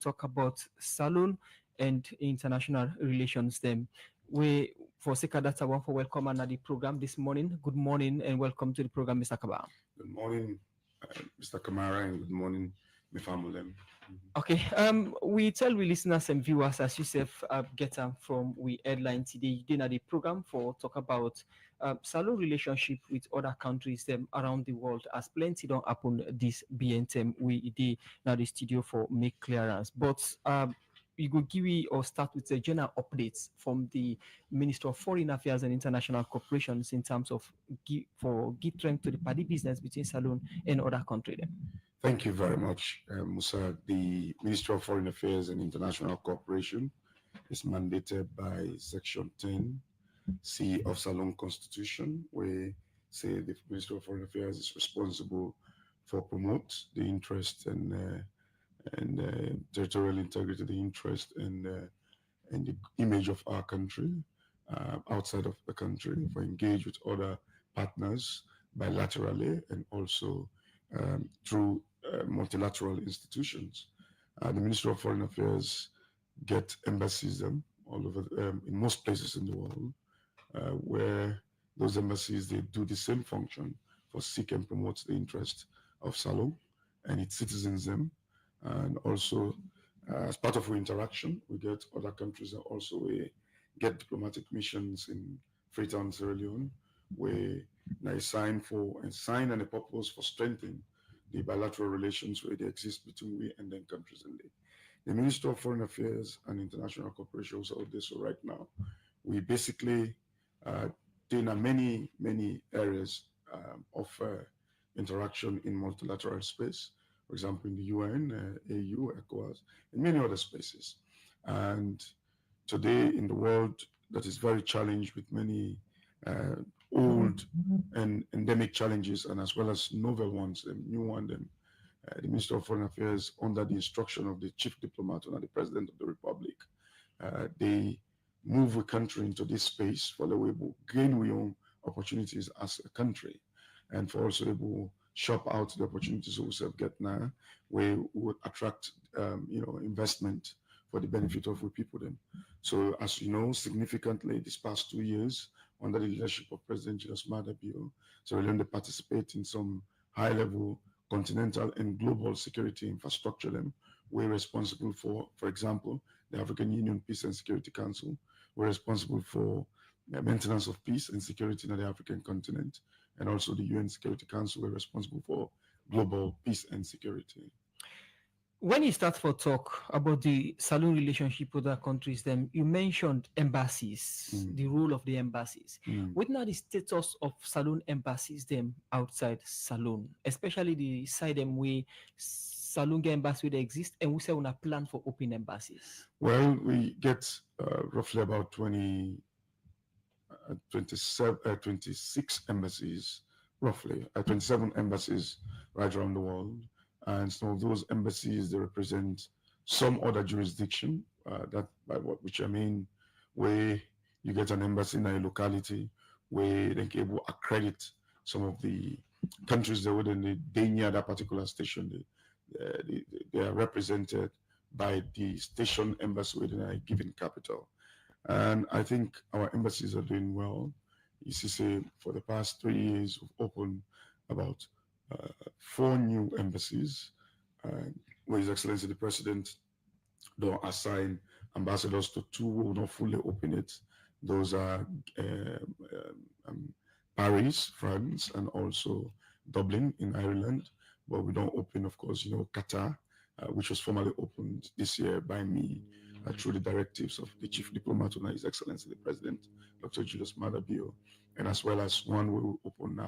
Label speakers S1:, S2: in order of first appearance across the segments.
S1: talk about saloon and international relations. Them we for sake of that, I want to welcome another program this morning. Good morning and welcome to the program, Mr. Kabba.
S2: Good morning, Mr. Kamara, and good morning, my family.
S1: Okay, we tell we listeners and viewers as yourself get from we headline today. You know the program for talk about salo relationship with other countries around the world. As plenty don't happen this BNTM we did now the studio for make clearance, but we go give you or start with the general updates from the Minister of Foreign Affairs and International Corporations in terms of give strength to the party business between Salon and other countries.
S2: Thank you very much, Musa. The Ministry of Foreign Affairs and International Cooperation is mandated by Section 10C of Salon Constitution, where say the Ministry of Foreign Affairs is responsible for promote the interest and territorial integrity, the interest and the image of our country outside of the country, for engage with other partners bilaterally and also through multilateral institutions. The Ministry of Foreign Affairs get embassies all over in most places in the world, where those embassies they do the same function for seek and promote the interest of Salon and its citizens and also as part of our interaction, we get other countries that also we get diplomatic missions in Freetown, Sierra Leone, where they sign and a purpose for strengthening the bilateral relations where they exist between we and then countries. And the Minister of Foreign Affairs and International Cooperation also out there. So right now, we basically in many areas of interaction in multilateral space. For example, in the UN, AU, ECOWAS, and many other spaces. And today in the world that is very challenged with many old and endemic challenges and as well as novel ones and new ones, the Minister of Foreign Affairs, under the instruction of the Chief Diplomat and the President of the Republic, they move a country into this space for the way to gain our own opportunities as a country and for also able shop out the opportunities we will get now, where we would attract, investment for the benefit of our people. Then, so as you know, significantly this past 2 years, under the leadership of President Jos Leijdekkers, Sierra Leone participate in some high-level continental and global security infrastructure. We're responsible for example, the African Union Peace and Security Council. We're responsible for maintenance of peace and security in the African continent, and also the UN Security Council. We're responsible for global peace and security.
S1: When you start for talk about the saloon relationship with other countries, then you mentioned embassies, the role of the embassies. What now the status of saloon embassies them outside saloon, especially the side them way saloon embassy they exist, and we say on a plan for open embassies?
S2: Well, we get roughly about 26 embassies, roughly 27 embassies right around the world. And some of those embassies, they represent some other jurisdiction, that by which I mean, where you get an embassy in a locality where they can able accredit some of the countries that within they near that particular station. They are represented by the station embassy within a given capital. And I think our embassies are doing well. You see, for the past 3 years, we've opened about 4 new embassies, where His Excellency the President don't assign ambassadors to 2 who will not fully open it. Those are Paris, France, and also Dublin in Ireland. But we don't open, of course, Qatar, which was formally opened this year by me through the directives of the Chief Diplomat and His Excellency the President, Dr. Julius Maada, and as well as one we will open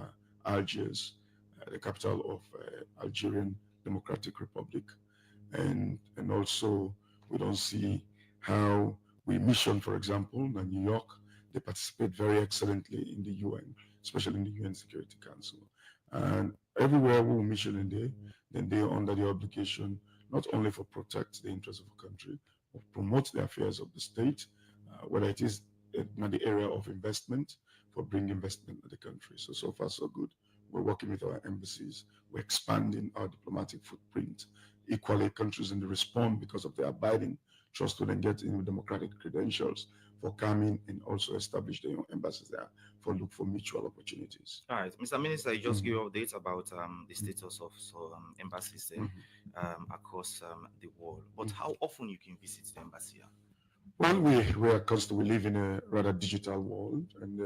S2: Algiers, the capital of Algerian Democratic Republic. And also we don't see how we mission, for example, in New York, they participate very excellently in the UN, especially in the UN Security Council. And everywhere we mission in there, then they are under the obligation not only for protect the interests of a country, but promote the affairs of the state, whether it is in the area of investment, for bringing investment to the country. So far so good. We're working with our embassies. We're expanding our diplomatic footprint equally, countries in the respond because of their abiding trust to then get in with democratic credentials for coming and also establish their own embassies there for look for mutual opportunities.
S3: All right, Mr. Minister, you just
S2: Mhm.
S3: give updates about the status of embassies
S2: Mhm.
S3: across the world. But
S2: Mhm.
S3: how often you can visit the embassy?
S2: Well, we are constantly, we live in a rather digital world, and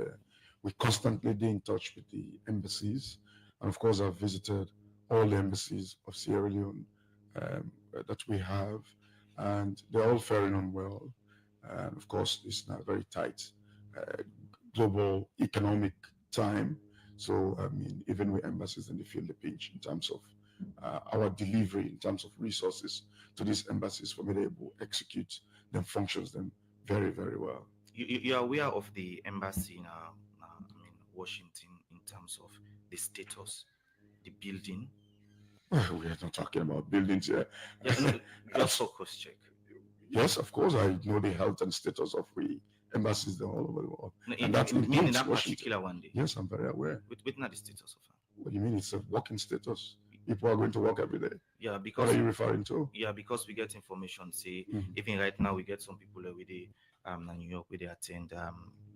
S2: we constantly be in touch with the embassies. And of course, I've visited all the embassies of Sierra Leone that we have, and they're all faring on well. And of course, it's not very tight uh, global economic time. So, I mean, even with embassies, and they feel the pinch in terms of our delivery, in terms of resources to these embassies for being able to execute them functions them very, very well.
S3: You're aware of the embassy in I mean, Washington, in terms of the status, the building?
S2: We are not talking about buildings here.
S3: Yeah, no, just for cross check.
S2: Yes, of course, I know the health and status of the embassies there all over the world,
S3: No,
S2: and that
S3: meaning
S2: includes
S3: that
S2: Washington.
S3: particular one day.
S2: Yes, I'm very aware.
S3: With not the status of
S2: What do you mean? It's a working status. People are going to work every day.
S3: yeah,
S2: What are
S3: because
S2: you referring to?
S3: because we get information. Say
S2: Mhm.
S3: even right now we get some people with the in New York where they attend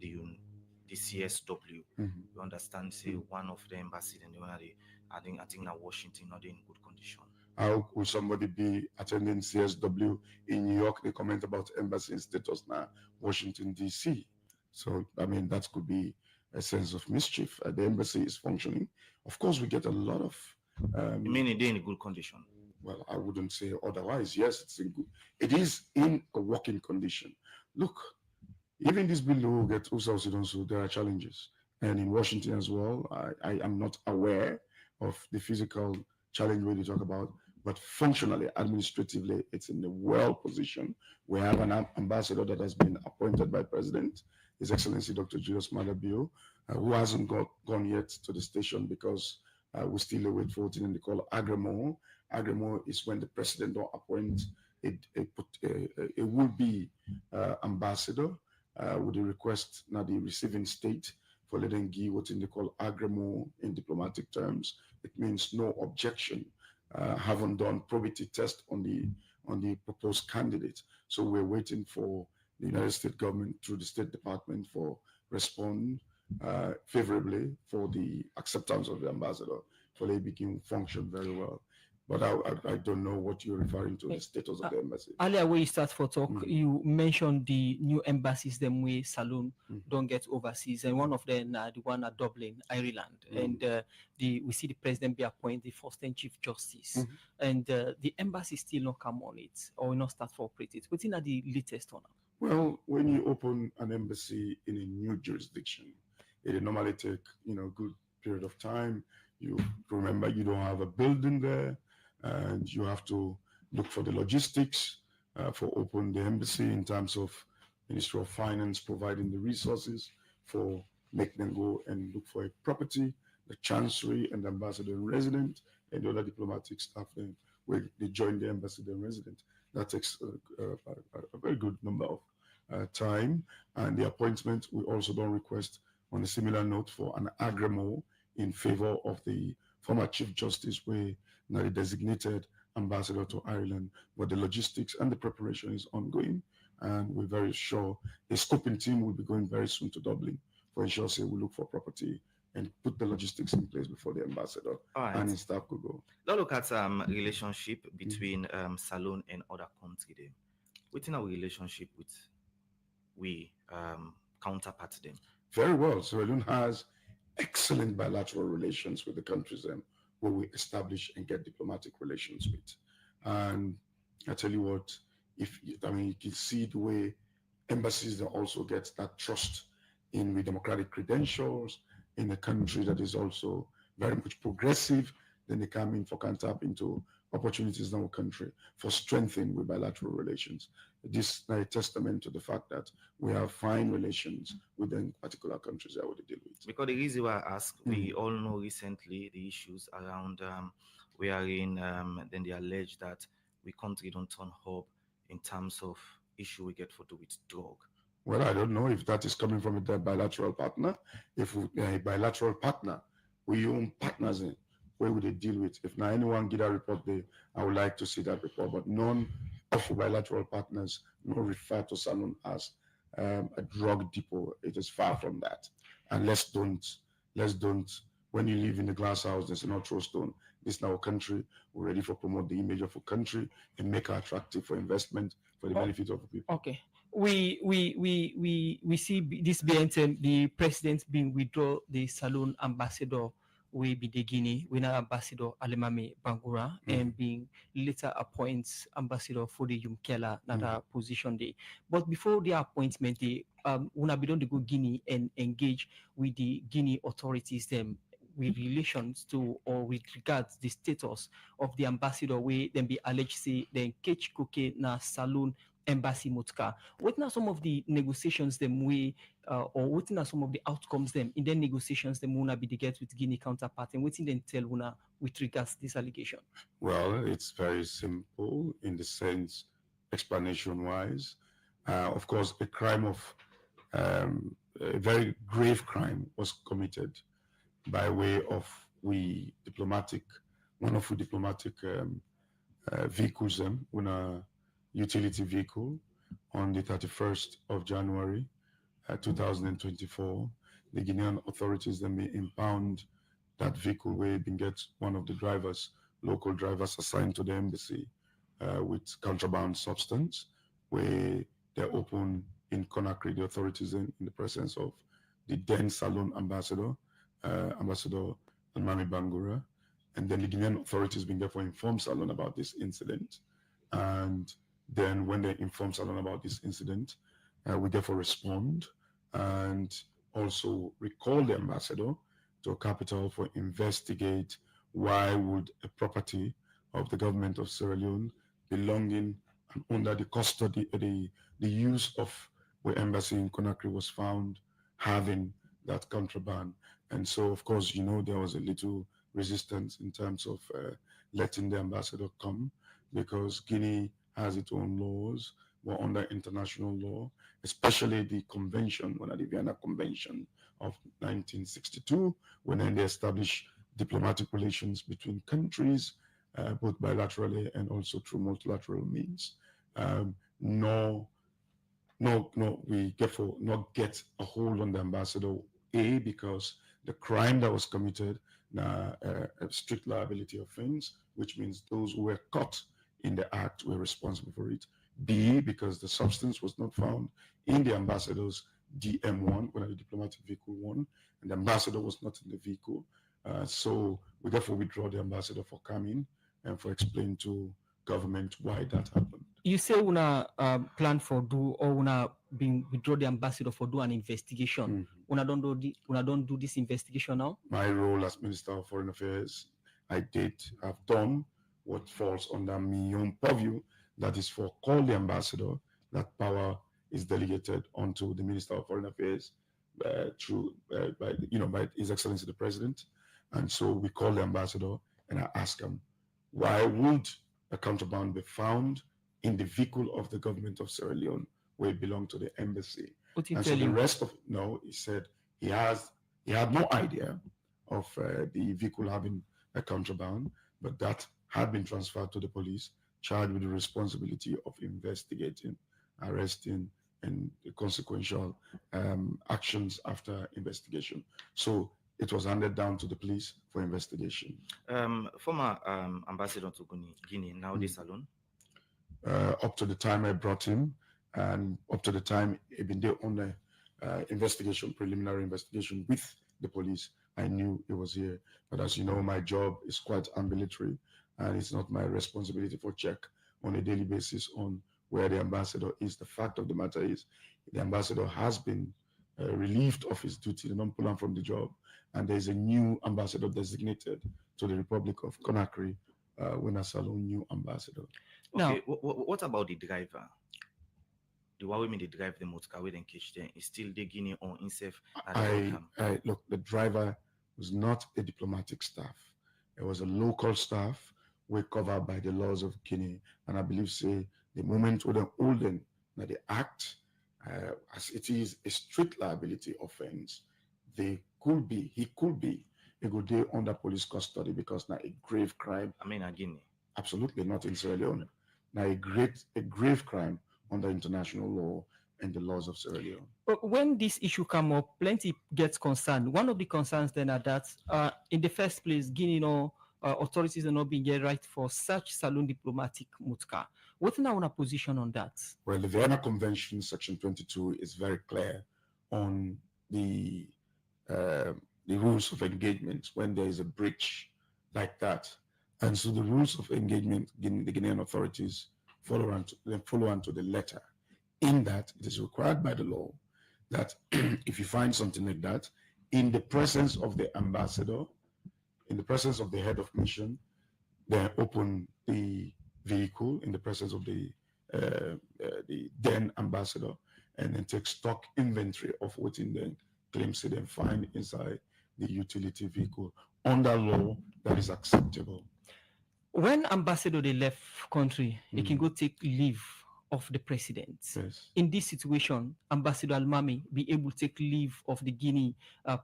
S3: the CSW.
S2: Mhm.
S3: We understand say
S2: Mhm.
S3: one of the embassies and the one I think now Washington not in good condition.
S2: How could somebody be attending CSW in New York? They comment about embassy status now, Washington, D.C. So, I mean, that could be a sense of mischief. The embassy is functioning. Of course, we get a lot of,
S3: You
S2: um,
S3: mean they're in a good condition?
S2: well, I wouldn't say otherwise. Yes, it is in a working condition. Look, even this bill will get South Sudan, so there are challenges. And in Washington as well, I am not aware of the physical challenge we talk about, but functionally, administratively, it's in a well position. We have an ambassador that has been appointed by President, His Excellency Dr. Julius Madabio, who hasn't gone yet to the station because we still await voting and they call agremo. Agremo is when the president don't appoint a will-be ambassador with the request now the receiving state for letting give what they call agremo in diplomatic terms. It means no objection. Haven't done probity test on the proposed candidate. So we're waiting for the United States government through the State Department for respond favorably for the acceptance of the ambassador for they begin function very well. But I don't know what you're referring to, the status of the embassy.
S1: Earlier, when you start for talk,
S2: Mhm.
S1: you mentioned the new embassies, them way Saloon
S2: Mhm.
S1: don't get overseas, and one of them, the one at Dublin, Ireland, and the we see the president be appointed the first and chief justice,
S2: Mhm.
S1: and the embassy still not come on it or will not start for operate it. Within the latest one.
S2: Well, when you open an embassy in a new jurisdiction, it normally take good period of time. You remember you don't have a building there, and you have to look for the logistics for open the embassy in terms of Ministry of Finance providing the resources for making them go and look for a property, the chancery and the ambassador in resident, and the other diplomatic staff then where they join the ambassador in resident. That takes a very good number of time, and the appointment we also don't request on a similar note for an agremo in favor of the former Chief Justice, where now the designated ambassador to Ireland, but the logistics and the preparation is ongoing, and we're very sure the scoping team will be going very soon to Dublin for ensure say we look for property and put the logistics in place before the ambassador
S3: All right.
S2: and his staff could go.
S3: Let's look at relationship between Salon and other country them. Within our relationship with we counterpart them.
S2: Very well. Sierra Leone has excellent bilateral relations with the countries where we establish and get diplomatic relations with. And I tell you what, you can see the way embassies that also get that trust in the democratic credentials in a country that is also very much progressive, then they come in for can tap into opportunities in our country for strengthening with bilateral relations. This is a testament to the fact that we have fine relations with the particular countries that we deal with.
S3: Because the reason why I ask, we all know recently the issues around wherein then they allege that we country don't turn hub in terms of issue we get for do with drug.
S2: Well, I don't know if that is coming from a bilateral partner. If a bilateral partner, we own partners in where would they deal with? If now anyone get a report there, I would like to see that report, but none of bilateral partners nor refer to Salon as a drug depot. It is far from that. And let's don't, when you live in the glass house, there's no throw stone. This is our country. We're ready for promote the image of a country and make it attractive for investment for the benefit of the people.
S1: Okay. We see this BNTM, the president being withdraw the Salon ambassador we be the Guinea, we now ambassador Alemami Bangura, and being later appoints ambassador for the Yumkela, that position day. But before the appointment, they when I be done to go Guinea and engage with the Guinea authorities them with relations to or with regards the status of the ambassador where then be alleged say then catch cocaine na Salon embassy Mutka. What are some of the negotiations them we or what are some of the outcomes them in the negotiations them wanna be to get with Guinea counterpart and what then tell una with regards to this allegation?
S2: Well, it's very simple in the sense explanation wise. Of course, a crime of a very grave crime was committed by way of one of the diplomatic vehicles on a utility vehicle on the 31st of January 2024. The Guinean authorities then may impound that vehicle where they get one of the drivers, local drivers assigned to the embassy with contraband substance, where they're open in Conakry, the authorities in the presence of the then Salon ambassador, Ambassador Almami Bangura, and then the Guinean authorities been therefore informed Salon about this incident. And then when they inform Salon about this incident, we therefore respond and also recall the ambassador to a capital for investigate why would a property of the government of Sierra Leone belonging and under the custody, the use of where embassy in Conakry was found having that contraband. And so, of course, there was a little resistance in terms of letting the ambassador come because Guinea has its own laws. We're under international law, especially the convention, one of the Vienna Convention of 1962, when then they established diplomatic relations between countries, both bilaterally and also through multilateral means. We therefore not get a hold on the ambassador, because the crime that was committed, a strict liability offense, which means those who were caught in the act were responsible for it. B, because the substance was not found in the ambassador's DM1, when the diplomatic vehicle one, and the ambassador was not in the vehicle. So we therefore withdraw the ambassador for coming and for explaining to government why that happened.
S1: You say una plan for do or una being withdraw the ambassador for do an investigation. Una don't do this investigation now?
S2: My role as Minister of Foreign Affairs, I've done what falls under my own purview, that is for call the ambassador. That power is delegated onto the Minister of Foreign Affairs by His Excellency the President. And so we call the ambassador and I ask him, why would a contraband be found in the vehicle of the government of Sierra Leone where it belonged to the embassy? And so the rest of he said he had no idea of the vehicle having a contraband, but that had been transferred to the police, charged with the responsibility of investigating, arresting, and the consequential actions after investigation. So it was handed down to the police for investigation.
S3: Former ambassador to Guinea, now this Salon?
S2: Up to the time I brought him, and up to the time he'd been there on the preliminary investigation with the police, I knew he was here. But as you know, my job is quite ambulatory, and it's not my responsibility for check on a daily basis on where the ambassador is. The fact of the matter is the ambassador has been relieved of his duty, they don't pull him from the job, and there's a new ambassador designated to the Republic of Conakry, when a Salon new ambassador.
S3: Okay, now, what about the driver? The one women they drive the motor with and catch them is still the Guinea on himself.
S2: Look, the driver was not a diplomatic staff. It was a local staff. We're covered by the laws of Guinea, and I believe say the moment when they're olden that the act, as it is a strict liability offense, he could be it go there under police custody because now a grave crime.
S3: I mean, Guinea.
S2: Absolutely not in Sierra Leone. Now a grave crime under international law and the laws of Sierra Leone.
S1: But when this issue come up, plenty gets concerned. One of the concerns then are that in the first place, Guinea authorities are not being get right for such saloon diplomatic mutka. What's our position on that?
S2: Well, the Vienna Convention, Section 22, is very clear on the rules of engagement when there is a breach like that. And so the rules of engagement, the Guinean authorities follow on to the letter, in that it is required by the law that if you find something like that, in the presence of the ambassador, in the presence of the head of mission, they open the vehicle in the presence of the then ambassador, and then take stock inventory of what in the claims they find inside the utility vehicle under law that is acceptable.
S1: When ambassador they left country, they can go take leave of the president.
S2: Yes.
S1: In this situation, Ambassador Almami be able to take leave of the Guinea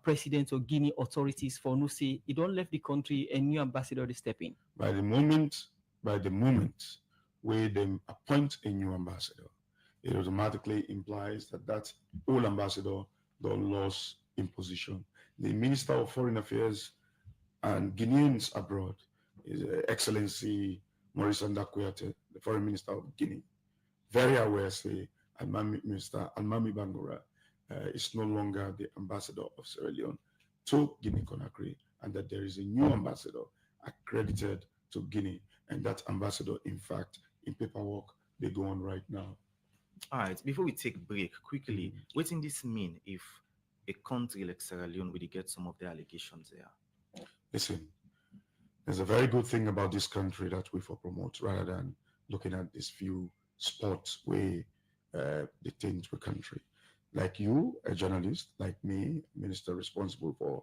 S1: president or Guinea authorities for no say he don't left the country and new ambassador is stepping.
S2: By the moment where they appoint a new ambassador, it automatically implies that old ambassador don't lose in position. The Minister of Foreign Affairs and Guineans abroad is Excellency Maurice Ndakuyate, the Foreign Minister of Guinea, very aware, say, Minister Almami Bangura is no longer the ambassador of Sierra Leone to Guinea-Conakry, and that there is a new ambassador accredited to Guinea, and that ambassador, in fact, in paperwork, they go on right now.
S3: All right, before we take a break, quickly, what does this mean if a country like Sierra Leone will get some of the allegations there?
S2: Listen, there's a very good thing about this country that we promote, rather than looking at these few spots where they think the country. Like you, a journalist, like me, minister responsible for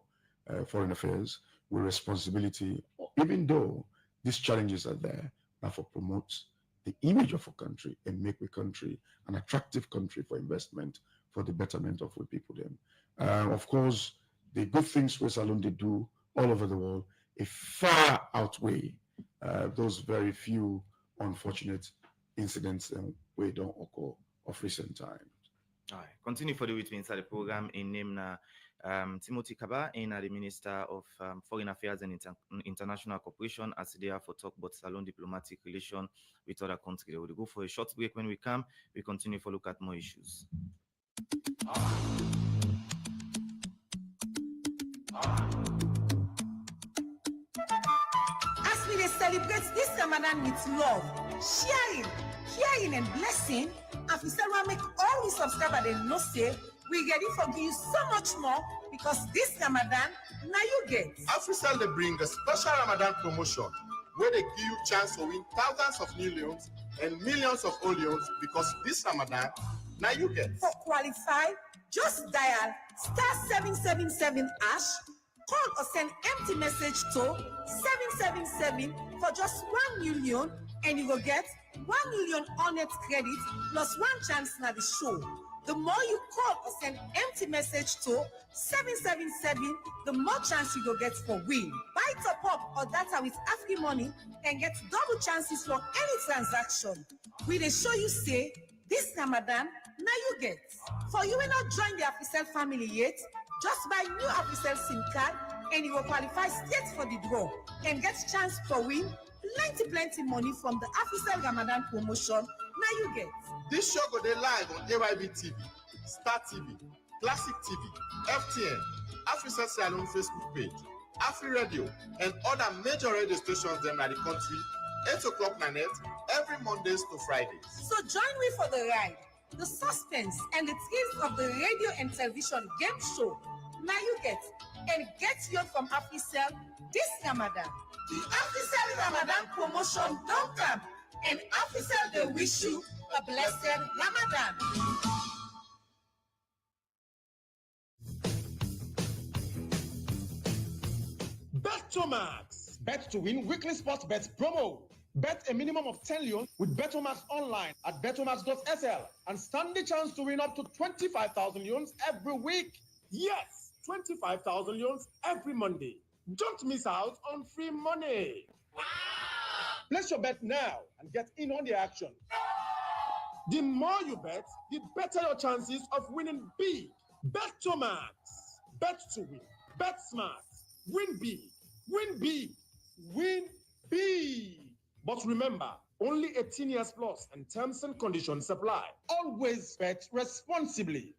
S2: foreign affairs, with responsibility, even though these challenges are there, now for promote the image of a country and make the country an attractive country for investment, for the betterment of the people then. Of course, the good things we Salon they do all over the world, it far outweigh those very few unfortunate incidents we don't occur of recent times.
S3: All right, continue for the week inside the program in name Timothy Kabba, in the Minister of Foreign Affairs and International Cooperation, as they are for talk about Salon diplomatic relation with other countries. We'll go for a short break. When we come, we continue for look at more issues.
S4: As we celebrate this Ramadan with love, sharing, caring, and blessing, and we still want to make all we subscribers they know say we ready for give you so much more, because this Ramadan now you get.
S5: AfriCell they bring a special Ramadan promotion where they give you chance to win thousands of millions and millions of millions, because this Ramadan now you get.
S4: For qualify, just dial *777# call or send empty message to 777 for just 1 million, and you will get 1 million honest credit plus 1 chance na the show. The more you call or send empty message to 777, the more chance you go get for win. Buy top up or data with Afri money and get double chances for any transaction. We dey show you say this Ramadan now you get. For you will not join the AfriCell family yet, just buy new AfriCell SIM card and you will qualify straight for the draw and get chance for win plenty money from the AfriCell Ramadan promotion. Now you get.
S5: This show go dey live on AYB TV, Star TV, Classic TV, FTN, AfriCell Salon Facebook page, Afri Radio, and other major radio stations in the country, 8 o'clock na net, every Mondays to Fridays.
S4: So join me for the ride, the suspense, and the thrills of the radio and television game show. Now you get, and get yours from AfriCell this Ramadan. The AfriCell Ramadan promotion don't come, and AfriCell they wish you a blessed Ramadan.
S6: Bet to max. Bet to win weekly sports bets promo. Bet a minimum of 10 leons with Betomax online at betomax.sl and stand the chance to win up to 25,000 leons every week. Yes, 25,000 leons every Monday. Don't miss out on free money. Place your bet now and get in on the action. The more you bet, the better your chances of winning big. Bet to max. Bet to win. Bet smart. Win big. Win big. Win big. But remember, only 18 years plus and terms and conditions apply. Always bet responsibly.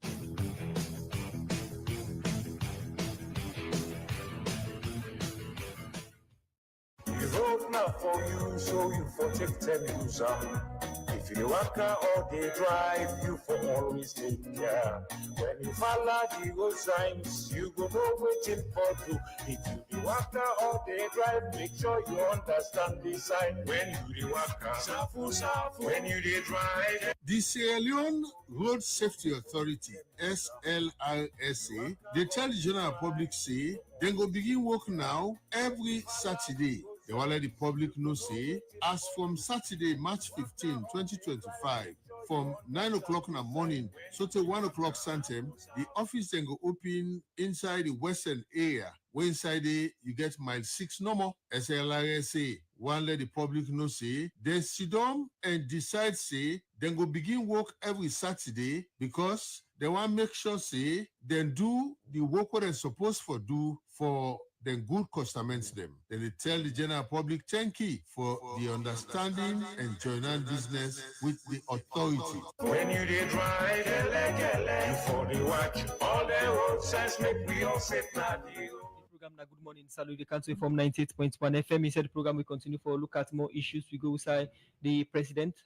S7: The road now for you, so you for take 10 user. If you work or they drive, you for always take care. When you follow the road signs, you go know waiting for you. If you the worker or they drive, make sure you understand the sign. When you the worker, when you the drive.
S8: The Sierra Leone Road Safety Authority, SLRSA, they tell the general public say they go begin work now every Saturday. They will let the public know say, as from Saturday, March 15, 2025, from 9 o'clock in the morning, so till 1 o'clock Santem, the office then go open inside the western area. Where inside there, you get mile 6 no more. SLRSA, one let the public know say, they sit down and decide say, then go begin work every Saturday because they want make sure say, then do the work what they're supposed for do for then good customers them. Then they tell the general public thank you for the understanding and joining business with the authority.
S7: When you did drive, you for the watch, all the road signs make we all safe now.
S1: Program na good morning, Salud the country from 98.1 FM. He said the program will continue for look at more issues. We go inside the president,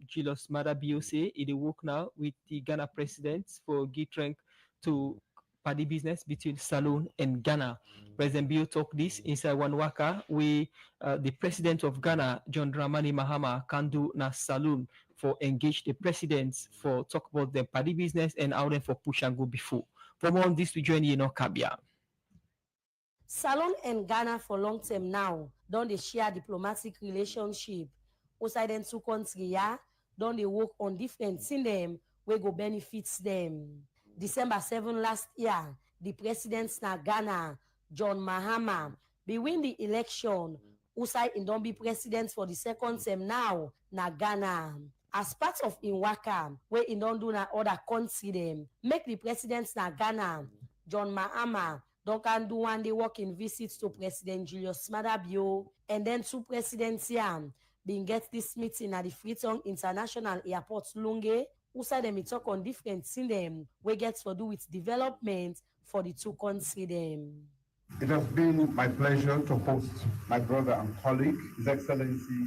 S1: Jos Leijdekkers, he work now with the Ghana president for give strength to party business between Salone and Ghana. President Bio talk this inside one waka where the president of Ghana, John Dramani Mahama, can do na Salone for engage the presidents for talk about the party business and how them for push and go before. For more on this, we join Kabia.
S9: Salone and Ghana for long term now, don't they share diplomatic relationship? Outside them two countries, don't they work on different things them where go benefits them? December 7 last year, the presidents na Ghana, John Mahama, be win the election. Outside in don't be president for the second term now, na Ghana. As part of Inwaka, where in don't do na other country them, make the presidents na Ghana, John Mahama, don't can do one day working visits to President Julius Maada, and then two presidents here, being get this meeting at the Freetown International Airport Lunge, who said them talk on different things them, we get to do with development for the two countries them.
S10: It has been my pleasure to host my brother and colleague, His Excellency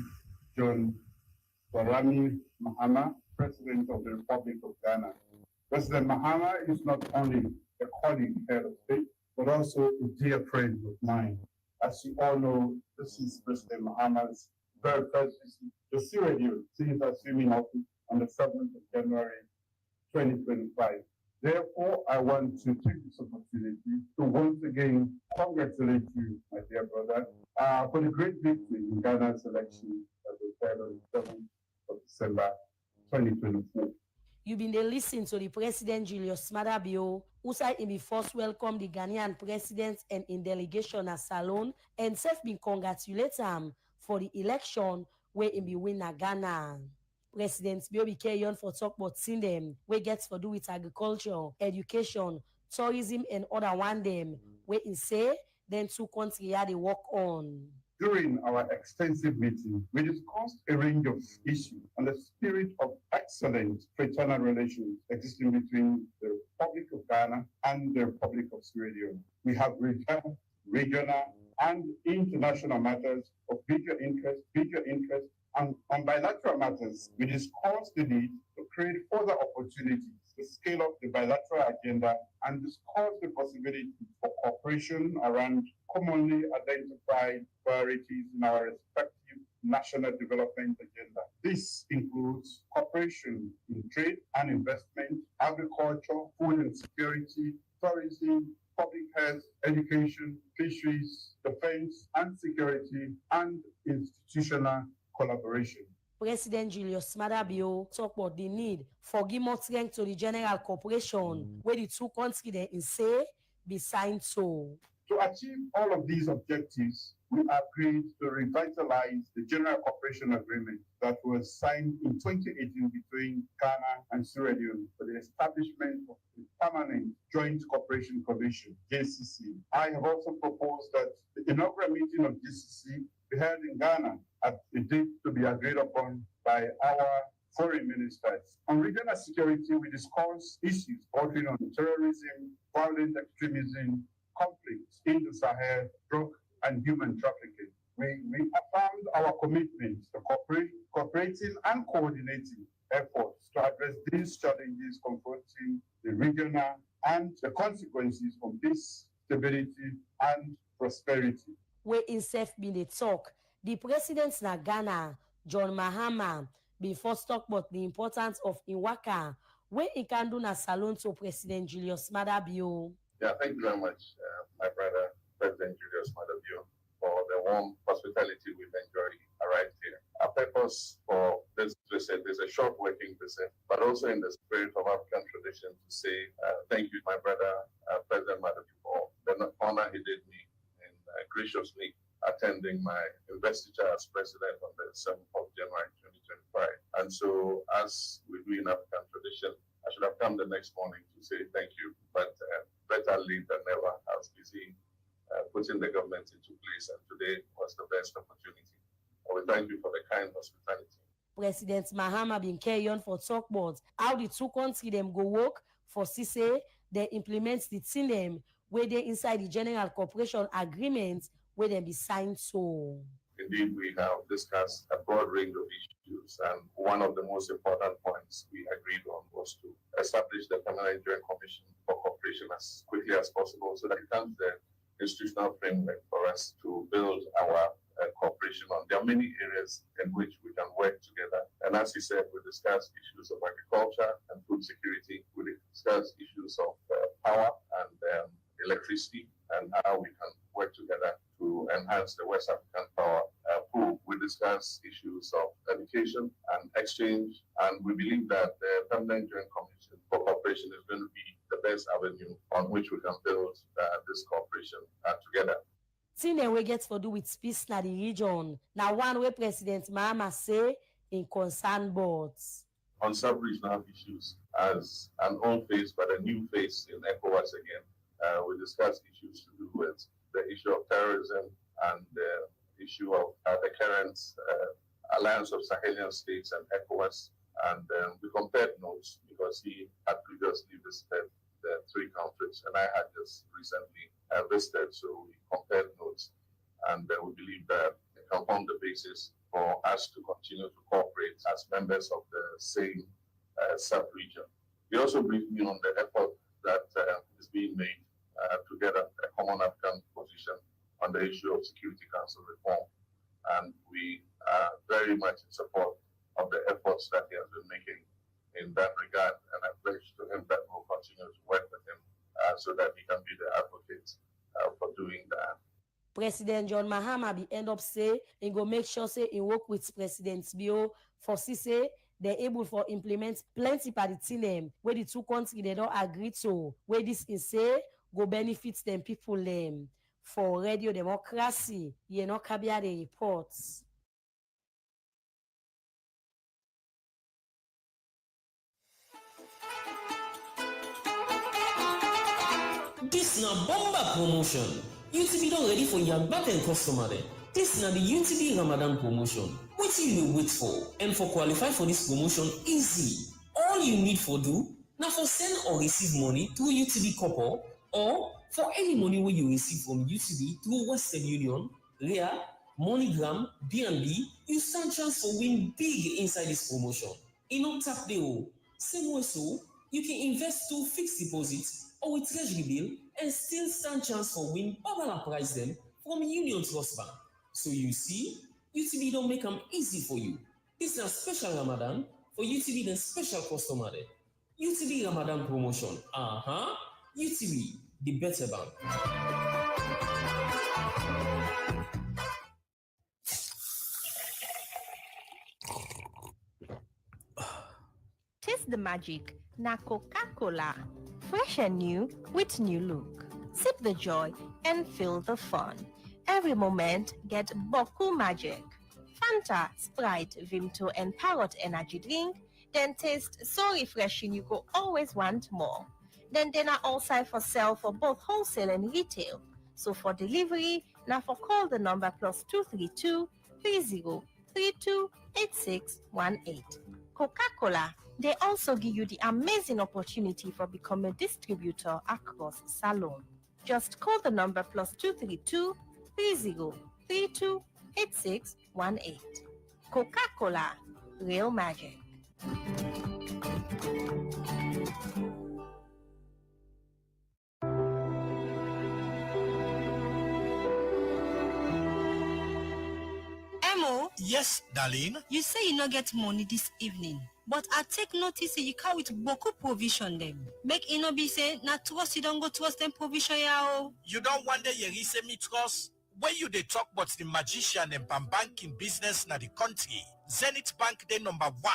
S10: John Dramani Mahama, President of the Republic of Ghana. President Mahama is not only a colleague head of state, but also a dear friend of mine. As you all know, this is President Mahama's very first visit to Sierra Leone since assuming office on the 7th of January 2025. Therefore, I want to take this opportunity to once again congratulate you, my dear brother, for the great victory in Ghana's election that was held on the 7th of December 2024.
S9: You been there listening to the President Julius Maada, who said he be first welcome the Ghanaian president and in delegation at Salone, and self been congratulate him for the election where he be win na Ghana. President Bio be carry on for talk about seeing them where gets for do with agriculture, education, tourism, and other one them where he say then two countries they work on.
S10: During our extensive meeting, we discussed a range of issues and the spirit of excellent fraternal relations existing between the Republic of Ghana and the Republic of Sierra Leone. We have regional and international matters of bigger interest, and on bilateral matters, we discussed the need to create further opportunities to scale up the bilateral agenda and discuss the possibility for cooperation around commonly identified priorities in our respective national development agenda. This includes cooperation in trade and investment, agriculture, food and security, tourism, public health, education, fisheries, defense and security, and institutional collaboration.
S9: President Julius Maada talk about the need for give more strength to the general cooperation where the two countries they say be signed so.
S10: To achieve all of these objectives, we agreed to revitalize the General Cooperation Agreement that was signed in 2018 between Ghana and Sierra Leone for the establishment of a permanent Joint Cooperation Commission, JCC. I have also proposed that the inaugural meeting of JCC be held in Ghana at a date to be agreed upon by our foreign ministers. On regional security, we discussed issues bordering on terrorism, violent extremism, conflicts in the Sahel, drug and human trafficking. We affirmed our commitment to cooperating and coordinating efforts to address these challenges confronting the regional and the consequences from peace, stability, and prosperity.
S9: Where himself been a talk, the president na Ghana, John Mahama, been first talk about the importance of Inwaka, where he can do na salon to President Julius Madabio.
S11: Yeah, thank you very much, my brother, President Julius Madabio, for the warm hospitality we've enjoyed arrived here. Our purpose for this visit is a short working visit, but also in the spirit of African tradition to say thank you, my brother, President Madabio, for the honor he did me in graciously attending my investiture as president on the 7th of January 2025. And so, as we do in African tradition, I should have come the next morning to say thank you, but better late than never. I was busy putting the government into place, and today was the best opportunity. I will thank you for the kind hospitality.
S9: President Mahama been carry on for talk about how the two countries them go work for CC, they implement the thing them where they inside the General Cooperation Agreement where they be signed so.
S11: Indeed, we have discussed a broad range of issues, and one of the most important points we agreed on was to establish the Permanent Joint Commission for Cooperation as quickly as possible so that it becomes the institutional framework for us to build our cooperation on. There are many areas in which we can work together. And as you said, we discussed issues of agriculture and food security. We discussed issues of power and electricity and how we can work together to enhance the West African power pool. We discussed issues of education and exchange, and we believe that the Permanent Joint Commission for Cooperation is going to be the best avenue on which we can build this cooperation together.
S9: Thing we get for do with peace na the region. Now one way President Mahama say in concern boards.
S11: On sub-regional issues, as an old face but a new face in ECOWAS again, we discussed issues to do with the issue of terrorism and the issue of the current alliance of Sahelian states and ECOWAS. And we compared notes because he had previously visited the three countries and I had just recently visited. So we compared notes and we believe that it can form the basis for us to continue to cooperate as members of the same sub-region. He also briefed me on the effort that is being made to get a common African position on the issue of Security Council reform. And we are very much in support of the efforts that he has been making in that regard. And I pledge to him that we'll continue to work with him so that he can be the advocate for doing that.
S9: President John Mahama be end up say he go make sure say he work with President Bio for say they're able for implement plenty party them where the two countries they don't agree to where this is say go benefit them people them for radio democracy. You know Kabia the reports.
S12: This na bomba promotion. UTB don't ready for your back-end customer there. This na the UTB Ramadan promotion. What you will wait for? And for qualify for this promotion, easy. All you need for do, now for send or receive money through UTB Couple, or for any money where you receive from UTB through Western Union, REA, MoneyGram, BNB, you stand chance for win big inside this promotion. In on tap the same way so, you can invest to fixed deposits or with treasury bill and still stand chance for win Babala prize them from Union Trust Bank. So you see, UTB don't make them easy for you. This is a special Ramadan for UTB the special customer there. UTB Ramadan promotion. UTB, the better bank.
S13: Taste the magic. Na Coca-Cola. Fresh and new with new look. Sip the joy and feel the fun. Every moment, get Boku Magic. Fanta, Sprite, Vimto, and Parrot energy drink, then taste so refreshing you go always want more. Then are also for sale for both wholesale and retail. So for delivery, now for call the number +232 30 32 8618. Coca-Cola, they also give you the amazing opportunity for becoming a distributor across Salon. Just call the number +232 30 32 8618. Coca-Cola, real magic.
S14: Emo?
S15: Yes, darling.
S14: You say you no get money this evening, but I take notice say you come with Boku provision them. Make it no be say na trust you don't go trust them provision ya.
S15: You don't wonder you say me trust? When you they talk about the magician and banking business na the country, Zenith Bank they number 1.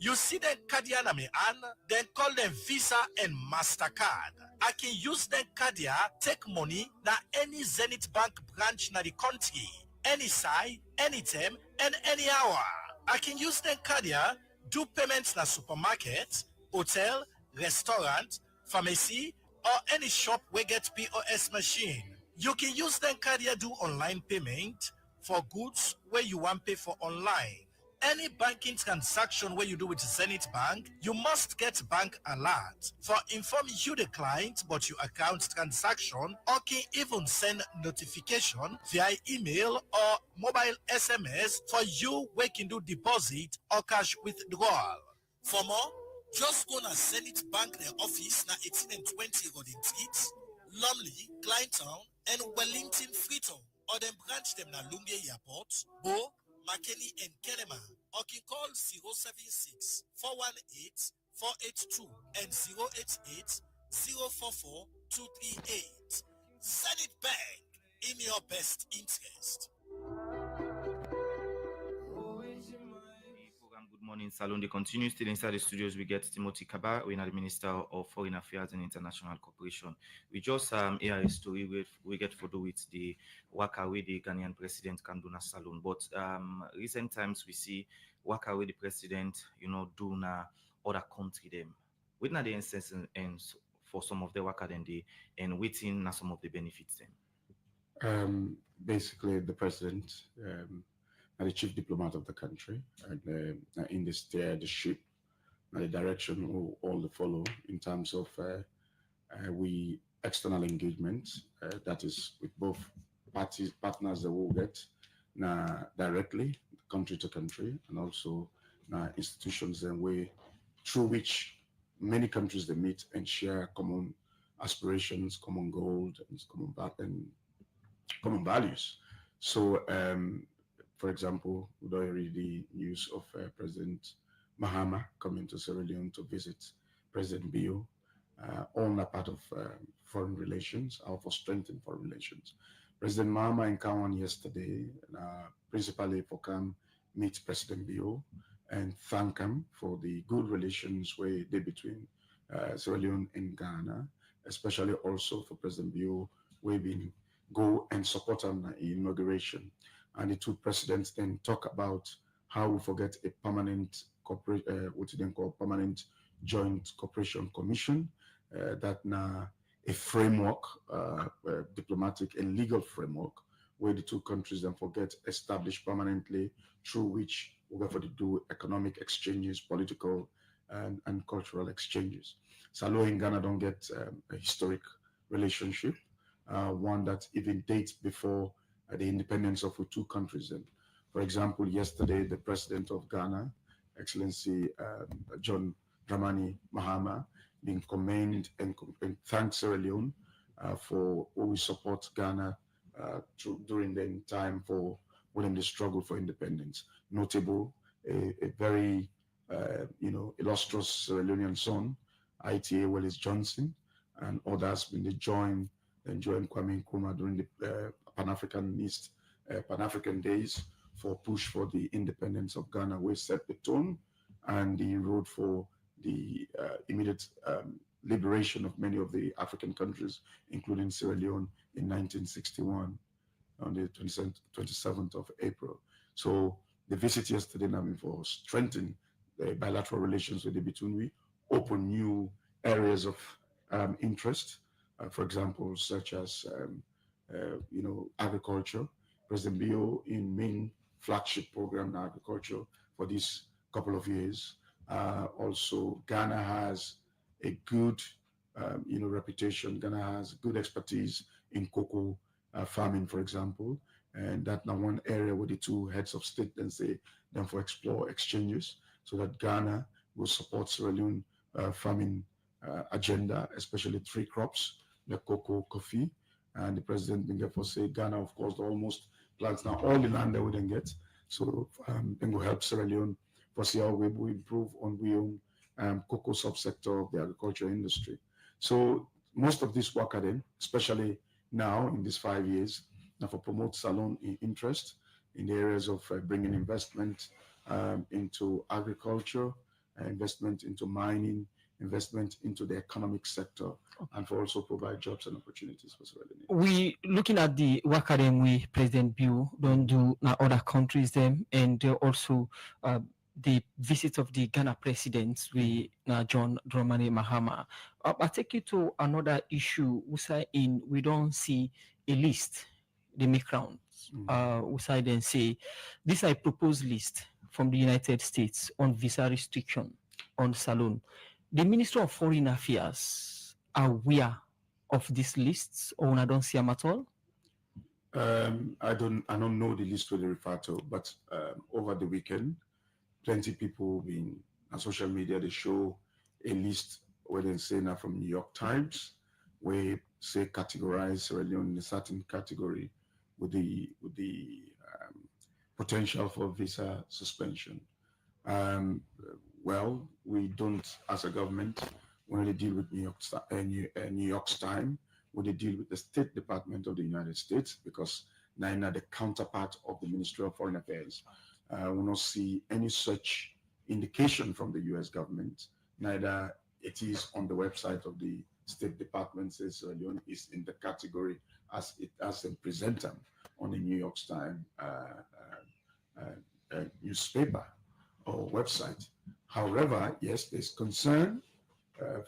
S15: You see them Cardia na me an, then call them Visa and MasterCard. I can use them Cardia, take money na any Zenith Bank branch na the country. Any side, anytime, and any hour. I can use them Cardia, do payments na supermarket, hotel, restaurant, pharmacy, or any shop where get POS machine. You can use them Cardia do online payment for goods where you want pay for online. Any banking transaction where you do with Zenith Bank, you must get bank alert for inform you the client about your account transaction, or can even send notification via email or mobile SMS for you where can do deposit or cash withdrawal. For more, just go to Zenith Bank their office na 18 and 20 Golden Street, Lumley, Kleintown, and Wellington Freetown, or them branch them na Lunge Airport, Bo, McKinney and Kenema, or can call 076 418 482 and 088 044 238. Zenith Bank, in your best interest.
S3: Good morning, Salon. They continue still inside the studios. We get Timothy Kabba, we are the Minister of Foreign Affairs and International Cooperation. We just hear a story we get for do with the waka with the Ghanaian President Kanduna Salon. But recent times we see waka with the President, do na other country them. With na the instance and for some of the waka then they and waiting na some of the benefits them.
S2: Basically, the President. The chief diplomat of the country, and in the ship, the direction we all follow in terms of we external engagement, that is with both partners that will get directly country to country, and also institutions and way through which many countries they meet and share common aspirations, common goals, and common values. So. For example, we already the news of President Mahama coming to Sierra Leone to visit President Bio, all that part of foreign relations, or for strengthening foreign relations. President Mahama in Kawan yesterday, principally for come meet President Bio and thank him for the good relations where they between Sierra Leone and Ghana, especially also for President Bio, we've been go and support him in inauguration. And the two presidents then talk about how we forget a permanent what you then call permanent joint cooperation commission, that now a framework, diplomatic and legal framework, where the two countries then forget established permanently, through which we're going to do economic exchanges, political and cultural exchanges. Salo in Ghana don't get a historic relationship, one that even dates before the independence of the two countries. And for example, yesterday, the president of Ghana, Excellency John Dramani Mahama, being commended and thanked Sierra Leone for always support Ghana during the time for when the struggle for independence. Notable, a very illustrious Sierra Leonean son, ITA Willis Johnson, and others when they joined Kwame Nkrumah during the Pan-African days for push for the independence of Ghana, which set the tone and the road for the immediate liberation of many of the African countries, including Sierra Leone in 1961 on the 27th of April. So the visit yesterday now for strengthen the bilateral relations with the between we, open new areas of interest, for example, such as agriculture. President Bio in main flagship program in agriculture for this couple of years. Also, Ghana has a good, reputation. Ghana has good expertise in cocoa farming, for example, and that now one area where the two heads of state then say them for explore exchanges, so that Ghana will support Sierra Leone farming agenda, especially 3 crops, the cocoa, coffee, and the president then therefore say Ghana, of course, almost plants now all the land that we then get, so then will help Sierra Leone for see how we will improve on we own cocoa subsector of the agriculture industry. So most of this work are then, especially now in these 5 years, now for promote Salon interest in the areas of bringing investment into agriculture, investment into mining, investment into the economic sector, and for also provide jobs and opportunities for Sierra Leone.
S1: We looking at the work we President Bill don't do now other countries them, and also the visit of the Ghana president, we John Dramani Mahama. I take you to another issue. We don't see a list, they make rounds. We then say this is a proposed list from the United States on visa restriction on Salon. The Minister of Foreign Affairs are aware of these lists, or I don't see them at all?
S2: I don't know the list where they refer to, but over the weekend, plenty people been on social media, they show a list where they say now from New York Times, where say categorize Sierra Leone in a certain category with the potential for visa suspension. Well, we don't, as a government, when they deal with New York's time, when they deal with the State Department of the United States, because neither the counterpart of the Ministry of Foreign Affairs will not see any such indication from the U.S. government. Neither it is on the website of the State Department says Sierra Leone is in the category as it as a presenter on the New York Times newspaper or website. However, yes, there's concern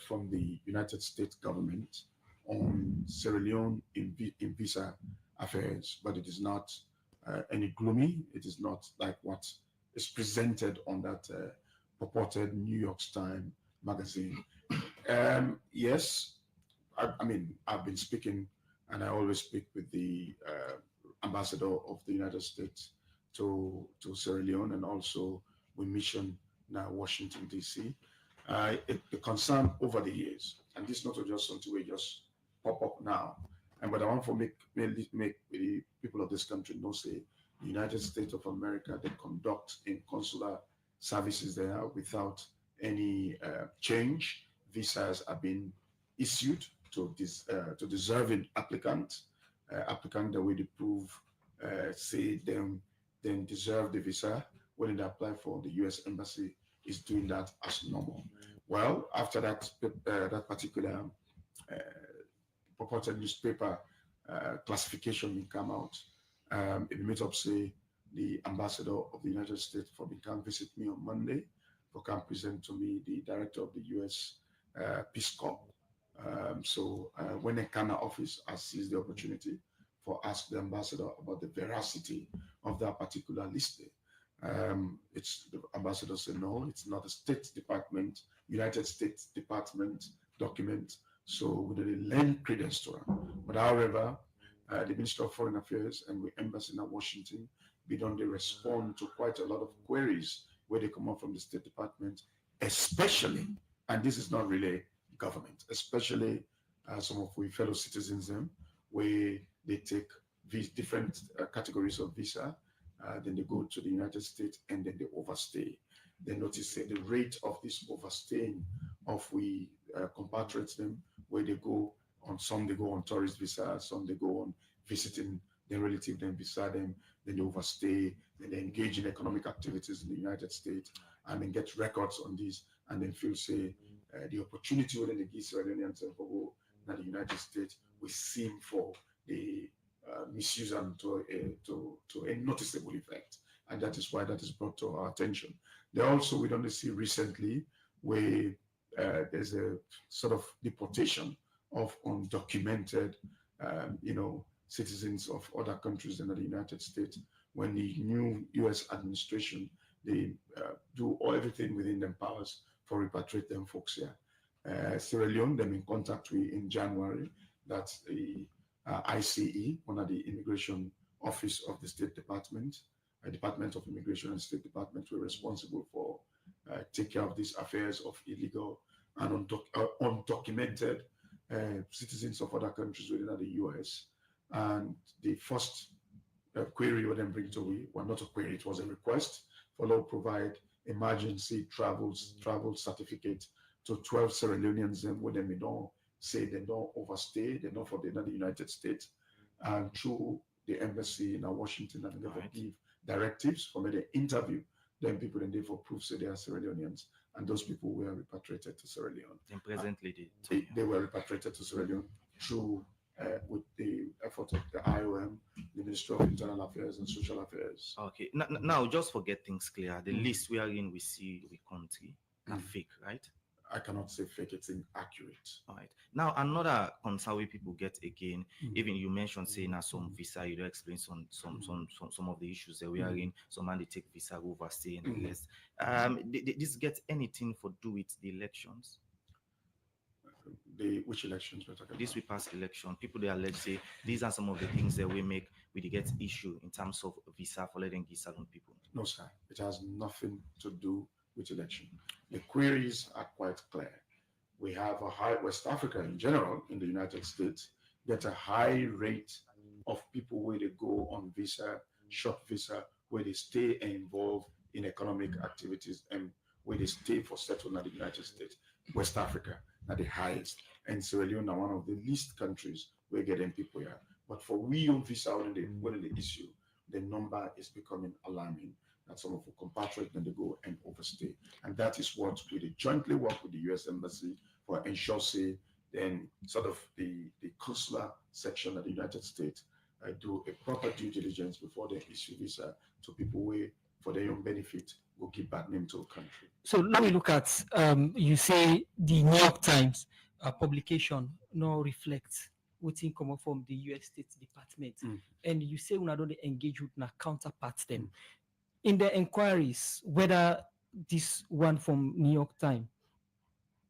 S2: from the United States government on Sierra Leone in visa affairs, but it is not any gloomy. It is not like what is presented on that purported New York Times magazine. Yes, I mean, I've been speaking, and I always speak with the ambassador of the United States to Sierra Leone, and also with mission now Washington, D.C. The concern over the years, and this is not just something we just pop up now, but I want to make the people of this country know, say, the United States of America, they conduct in consular services there without any change. Visas are being issued to deserving applicants that will prove, say them deserve the visa when they apply for the U.S. Embassy is doing that as normal. Well, after that particular purported newspaper classification will come out, it meet up say the ambassador of the United States for come visit me on Monday, for come present to me the director of the U.S. Peace Corps. So when they come to office, I seize the opportunity for ask the ambassador about the veracity of that particular listing. It's the ambassador said no, it's not a State Department, United States Department document, so we didn't lend credence to it. But however, the Minister of Foreign Affairs and the embassy in Washington, they respond to quite a lot of queries where they come up from the State Department, especially, and this is not really government, especially some of we fellow citizens where they take these different categories of visa, then they go to the United States and then they overstay. They notice the rate of this overstaying of we compatriots them, where they go on, some they go on tourist visa, some they go on visiting their relative, then visa them, then they overstay, then they engage in economic activities in the United States, and then get records on this, and then feel say the opportunity within the Sierra Leoneans for go in the United States, we seem for the misuse and to a noticeable effect, and that is why that is brought to our attention. There also, we don't see recently where there's a sort of deportation of undocumented, citizens of other countries than the United States. When the new U.S. administration, they do everything within their powers for repatriate them folks here. Sierra Leone, them in contact with in January, that's the ICE, one of the immigration office of the State Department, Department of Immigration and State Department, were responsible for take care of these affairs of illegal and undocumented citizens of other countries within the U.S. And the first query would then bring to we, well, not a query, it was a request for law provide emergency travel certificate to 12 Sierra Leoneans, and when they don't say they don't overstay, they're not for the United States, and through the embassy in Washington, and they give directives for me to interview them people, and they for proof say they are Sierra Leoneans, and those people were repatriated to Sierra Leone.
S3: And presently,
S2: they were repatriated to Sierra Leone through with the effort of the IOM, the Ministry of Internal Affairs and Social Affairs.
S3: Okay, now just for get things clear, the list we are in, we see we country are fake, right?
S2: I cannot say fake, it's inaccurate.
S3: All right. Now, another concern we people get again, even you mentioned saying some visa, you don't explain some of the issues that we are in. Some man they take visa overstay and the rest. This gets anything for do with the elections?
S2: Which elections we're talking
S3: this
S2: about?
S3: We pass election. People they allege say these are some of the things that we make we get issue in terms of visa for letting visa on people.
S2: No, sir. It has nothing to do with election. The queries are quite clear. We have a high West Africa in general in the United States get a high rate of people where they go on visa, short visa, where they stay and involve in economic activities and where they stay for settlement in the United States. West Africa are the highest, and Sierra Leone are one of the least countries where getting people here. But for we on visa when the issue, the number is becoming alarming. That some of the compatriots then they go and overstay, and that is what we jointly work with the U.S. Embassy for ensure say then sort of the consular section of the United States do a proper due diligence before they issue visa to people where for their own benefit will give bad name to a country.
S1: So let me look at you say the New York Times publication no reflects what's in common from the U.S. State Department, and you say we don't engage with our counterparts then. In the inquiries, whether this one from New York Times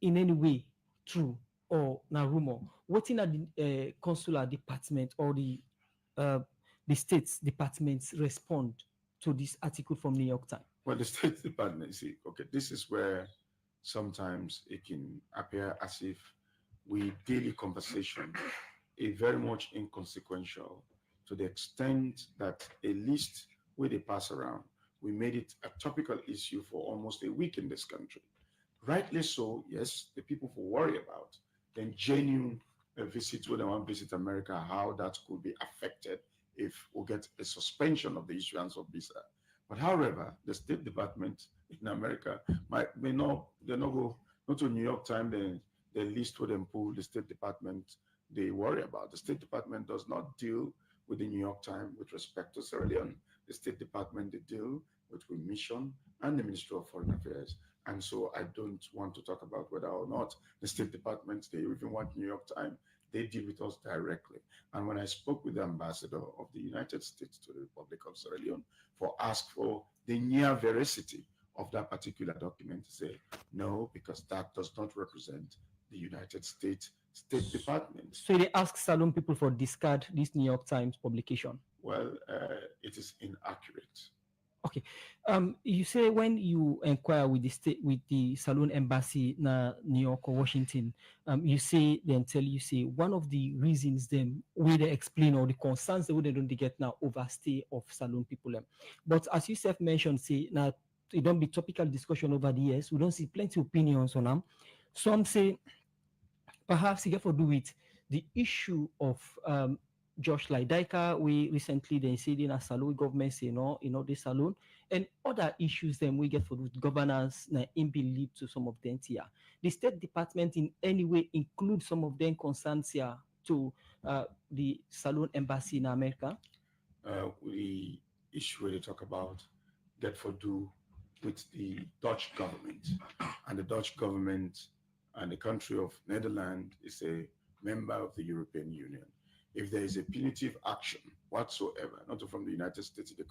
S1: in any way true or na rumor, what in the consular department or the State's departments respond to this article from New York Times?
S2: Well, the State Department, see, okay, this is where sometimes it can appear as if we daily conversation is very much inconsequential to the extent that a list where they pass around, we made it a topical issue for almost a week in this country. Rightly so, yes, the people will worry about then genuine visit when they want to visit America, how that could be affected if we get a suspension of the issuance of visa. But however, the State Department in America may not go not to New York Times, the list where them pull the State Department they worry about. The State Department does not deal with the New York Times with respect to Sierra Leone. The State Department they deal with Mission and the Ministry of Foreign Affairs. And so I don't want to talk about whether or not the State Department, they even want New York Times, they deal with us directly. And when I spoke with the ambassador of the United States to the Republic of Sierra Leone for ask for the near veracity of that particular document, he said, no, because that does not represent the United States State Department.
S1: So they ask Salon people for discard this New York Times publication?
S2: Well, it is inaccurate.
S1: Okay. You say when you inquire with the Salon embassy in New York or Washington, you say then tell you say one of the reasons them where they explain or the concerns that they don't get now overstay of Salon people. But as you self mentioned, say now it don't be topical discussion over the years. We don't see plenty of opinions on them. Some say perhaps it get to do with the issue of Jos Leijdekkers. We recently they said in a Salon government say no, this Salon, and other issues then we get for the governance na in believe to some of them here. The State Department in any way include some of them concerns here to the Salon Embassy in America.
S2: The issue where they talk about get for do with the Dutch government, and the Dutch government and the country of Netherlands is a member of the European Union. If there is a punitive action whatsoever, not from the United States, they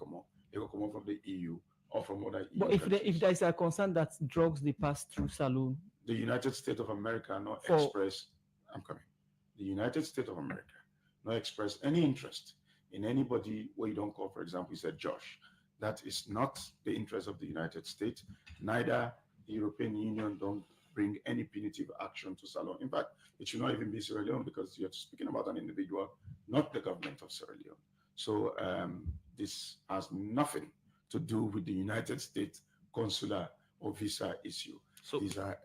S2: will come out from the EU or from other EU
S1: But if there is a concern that drugs they pass through Salon,
S2: the United States of America not
S1: For-
S2: express. I'm coming. The United States of America not express any interest in anybody where you don't call, for example, you said Josh. That is not the interest of the United States. Neither the European Union don't bring any punitive action to Salon. In fact, it should not even be Sierra Leone because you're speaking about an individual, not the government of Sierra Leone. So this has nothing to do with the United States consular or visa issue. So these are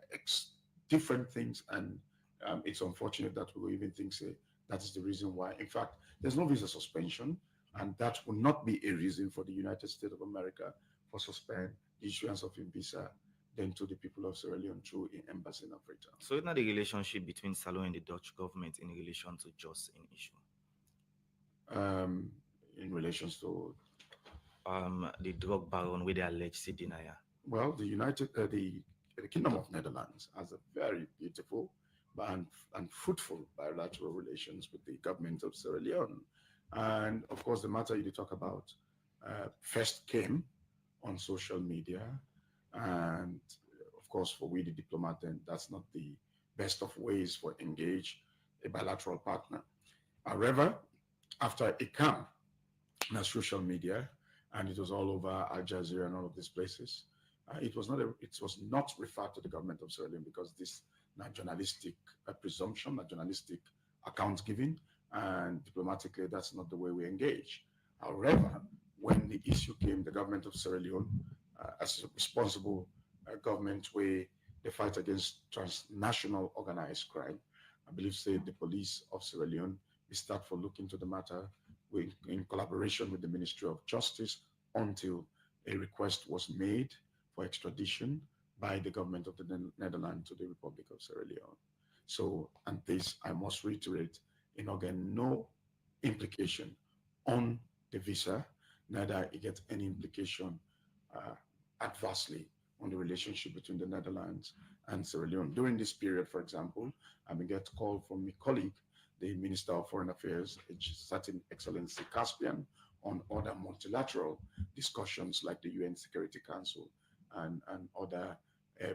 S2: different things, and it's unfortunate that we will even think say that is the reason why. In fact, there's no visa suspension, and that will not be a reason for the United States of America for suspend the issuance of a visa then to the people of Sierra Leone through an embassy in Africa.
S3: So it's not the relationship between Salon and the Dutch government in relation to Jos in issue.
S2: In relation to
S3: the drug baron with the alleged denier.
S2: Well, the Kingdom of Netherlands has a very beautiful and fruitful bilateral relations with the government of Sierra Leone. And of course, the matter you talk about first came on social media. And of course, for we the diplomat, then that's not the best of ways for engage a bilateral partner. However, after it came on social media, and it was all over Al Jazeera and all of these places, it was not referred to the government of Sierra Leone because this not journalistic presumption, not journalistic account giving, and diplomatically that's not the way we engage. However, when the issue came, the government of Sierra Leone, as a responsible government where they fight against transnational organized crime, I believe say the police of Sierra Leone, we start for looking into the matter in collaboration with the Ministry of Justice until a request was made for extradition by the government of the Netherlands to the Republic of Sierra Leone. So, and this, I must reiterate, again, no implication on the visa, neither it gets any implication adversely on the relationship between the Netherlands and Sierra Leone. During this period, for example, I may get a call from my colleague, the Minister of Foreign Affairs, certain Excellency Caspian, on other multilateral discussions like the UN Security Council and other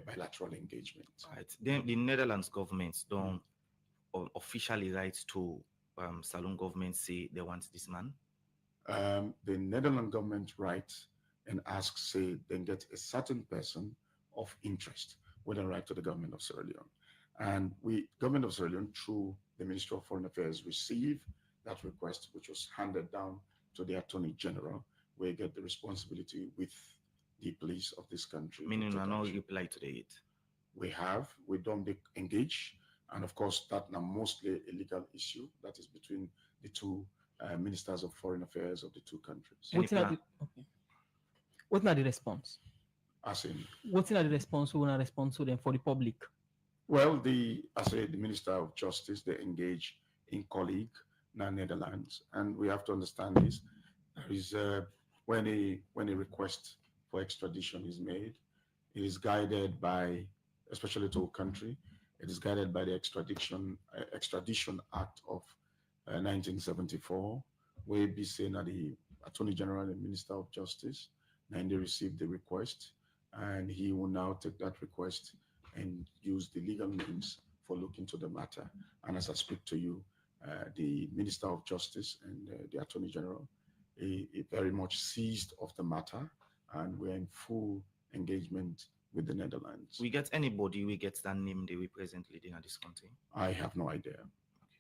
S2: bilateral engagements.
S3: Right. Then the Netherlands government don't officially write to Salon government say they want this man.
S2: The Netherlands government writes and asks, say, then get a certain person of interest with a right to the government of Sierra Leone. And government of Sierra Leone, through the Ministry of Foreign Affairs, received that request, which was handed down to the Attorney General, where you get the responsibility with the police of this country.
S3: Meaning we no reply to it.
S2: We don't engage, and of course that now mostly a legal issue that is between the two ministers of foreign affairs of the two countries.
S1: What's not the response?
S2: As in,
S1: what's not the response? Who not respond to them for the public?
S2: Well, the Minister of Justice, they engage in colleague in the Netherlands, and we have to understand this. There is when a request for extradition is made, it is guided by, especially to a country, it is guided by the Extradition Act of 1974, where be saying that the Attorney General and Minister of Justice, and they received the request, and he will now take that request and use the legal means for looking to the matter. And as I speak to you, the Minister of Justice and the Attorney General very much seized of the matter, and we're in full engagement with the Netherlands.
S3: We get anybody we get that name they represent leading at this country?
S2: I have no idea.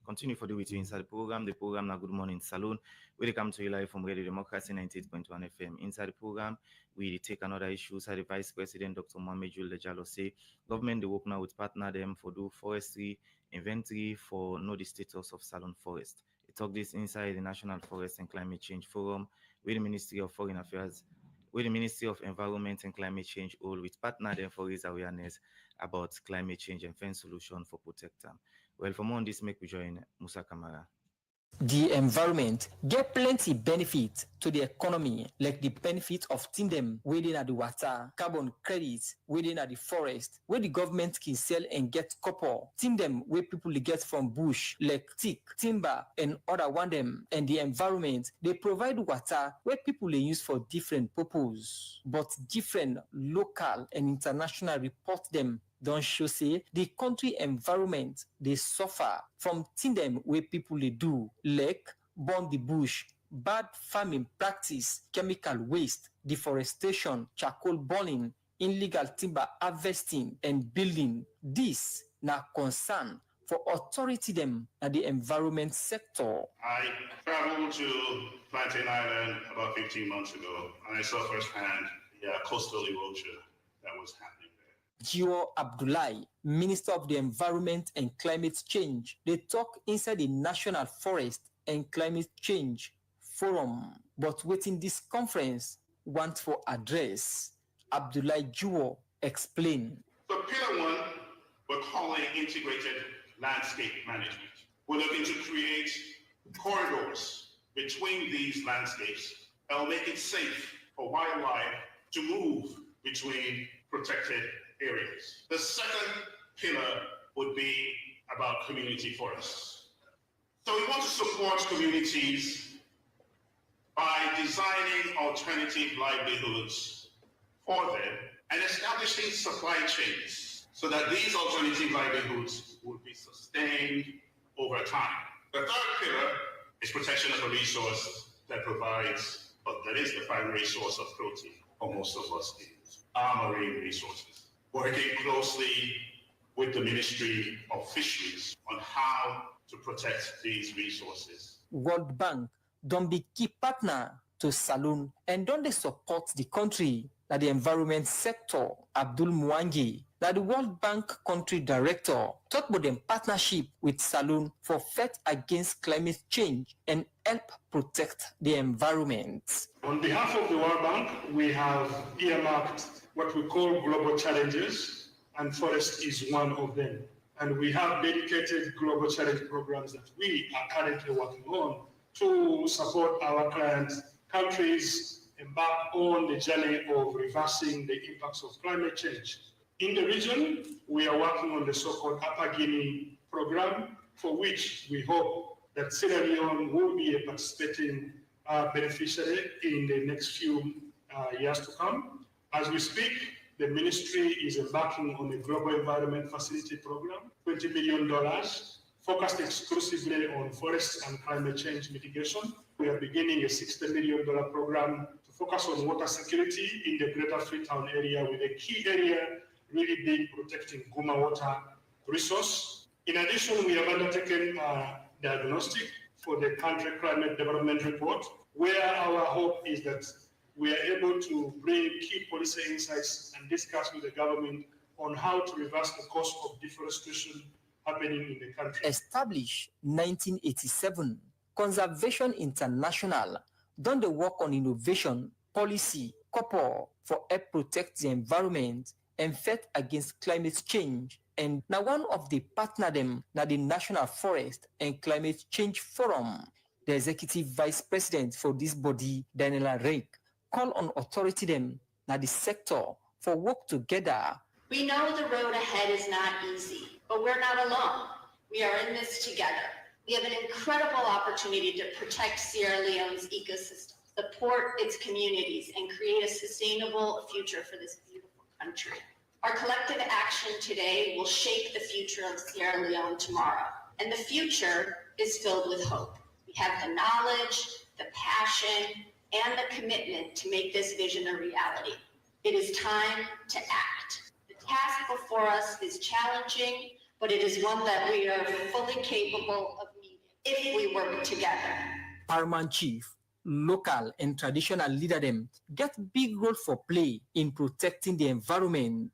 S3: Continue for the with you inside the program. The program now Good Morning Salon. We come to you live from Radio Democracy 98.1 FM. Inside the program, we take another issue. Inside the Vice President Dr. Mohamed Lejalo say government they work now with partner them for do forestry inventory for know the status of Salon Forest. He talk this inside the National Forest and Climate Change Forum with the Ministry of Foreign Affairs with the Ministry of Environment and Climate Change all with partner them for raise awareness about climate change and find solution for protect them. Well, for more on this, make we join Musa Kamara.
S1: The environment get plenty benefit to the economy, like the benefit of them within at the water, carbon credits within at the forest, where the government can sell and get copper. Them where people get from bush, like teak, timber, and other one them. And the environment, they provide water where people they use for different purposes, but different local and international report them don't show say the country environment they suffer from them where people they do like burn the bush, bad farming practice, chemical waste, deforestation, charcoal burning, illegal timber harvesting and building. This na concern for authority them at the environment sector.
S16: I traveled to Plantain Island about 15 months ago and I saw firsthand the coastal erosion that was happening.
S1: Gio Abdullahi, Minister of the Environment and Climate Change, they talk inside the National Forest and Climate Change Forum. But within this conference, want for address. Abdullahi Gio explain.
S16: So pillar one, we're calling integrated landscape management. We're looking to create corridors between these landscapes that will make it safe for wildlife to move between protected areas. The second pillar would be about community forests. So we want to support communities by designing alternative livelihoods for them and establishing supply chains so that these alternative livelihoods would be sustained over time. The third pillar is protection of a resource that provides, but that is the primary source of protein for most of us, our marine resources. Working closely with the Ministry of Fisheries on how to protect these resources.
S1: World Bank don't be key partner to Saloon and don't they support the country that the environment sector. Abdul Mwangi, that the World Bank country director, talk about them partnership with Saloon for fight against climate change and help protect the environment.
S17: On behalf of the World Bank, we have earmarked what we call global challenges, and forest is one of them. And we have dedicated global challenge programs that we are currently working on to support our clients, countries embark on the journey of reversing the impacts of climate change. In the region, we are working on the so-called Upper Guinea program, for which we hope that Sierra Leone will be a participating beneficiary in the next few years to come. As we speak, the ministry is embarking on a global environment facility program, $20 million, focused exclusively on forests and climate change mitigation. We are beginning a $60 million program to focus on water security in the Greater Freetown area, with a key area really being protecting Guma water resource. In addition, we have undertaken diagnostic for the country climate development report, where our hope is that we are able to bring key policy insights and discuss with the government on how to reverse the cost of deforestation happening in the country.
S1: Established 1987, Conservation International done the work on innovation, policy, copper for help protect the environment and fight against climate change. And now one of the partner them na the National Forest and Climate Change Forum. The executive vice president for this body, Daniela Rake, call on authority them na the sector for work together.
S18: We know the road ahead is not easy, but we're not alone. We are in this together. We have an incredible opportunity to protect Sierra Leone's ecosystem, support its communities, and create a sustainable future for this beautiful country. Our collective action today will shape the future of Sierra Leone tomorrow, and the future is filled with hope. We have the knowledge, the passion, and the commitment to make this vision a reality. It is time to act. The task before us is challenging, but it is one that we are fully capable of meeting if we work together.
S1: Paramount chief, local and traditional leader them get big role for play in protecting the environment.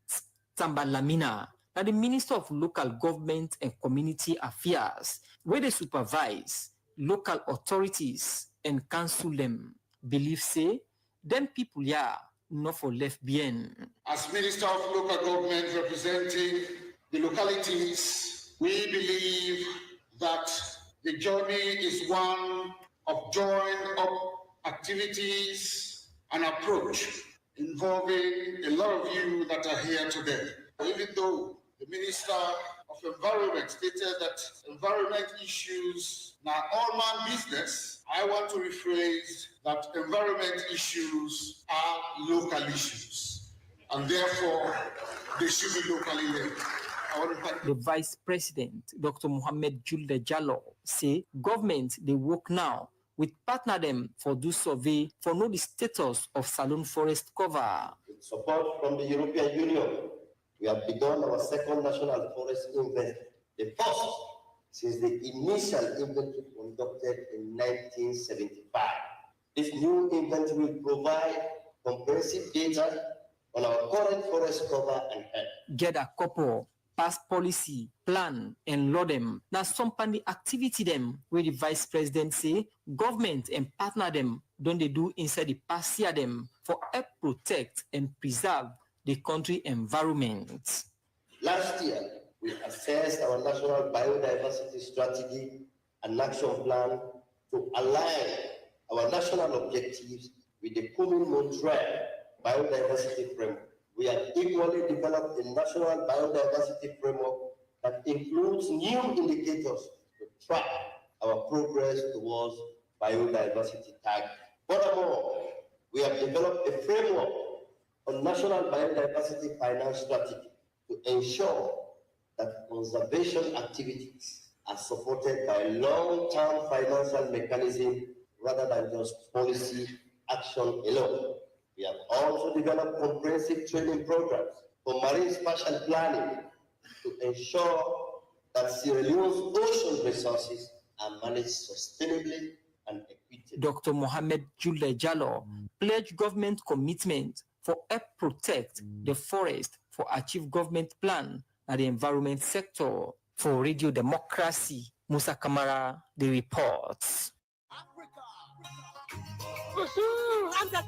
S1: Tamba Lamina, now the Minister of Local Government and Community Affairs, where they supervise local authorities and counsel them, believe say them people not for left behind.
S6: As Minister of Local Government representing the localities, we believe that the journey is one of joined up activities and approach involving a lot of you that are here today. Even though the Minister of Environment stated that environment issues are all man business, I want to rephrase that environment issues are local issues, and therefore they should be locally led.
S1: The Vice President, Dr. Mohammed Julde Jallo, say government they work now with partner them for do survey for know the status of Salone forest cover.
S19: With support from the European Union, we have begun our second national forest inventory, the first since the initial inventory conducted in 1975. This new inventory will provide comprehensive data on our current forest cover and health.
S1: Get a couple pass policy, plan, and law them. Now some pan activity them where the Vice President say government and partner them don't they do inside the past year them for help protect and preserve the country environment.
S19: Last year, we assessed our national biodiversity strategy and action plan to align our national objectives with the Komon-Tok biodiversity framework. We have equally developed a national biodiversity framework that includes new indicators to track our progress towards biodiversity target. Furthermore, we have developed a framework on national biodiversity finance strategy to ensure that conservation activities are supported by long-term financial mechanism rather than just policy action alone. We have also developed comprehensive training programs for marine spatial planning to ensure that Sierra Leone's ocean resources are managed sustainably and equitably.
S1: Dr. Mohammed Julde Jallo pledged government commitment for help protect the forest for achieve government plan at the environment sector. For Radio Democracy, Musa Kamara, the reports.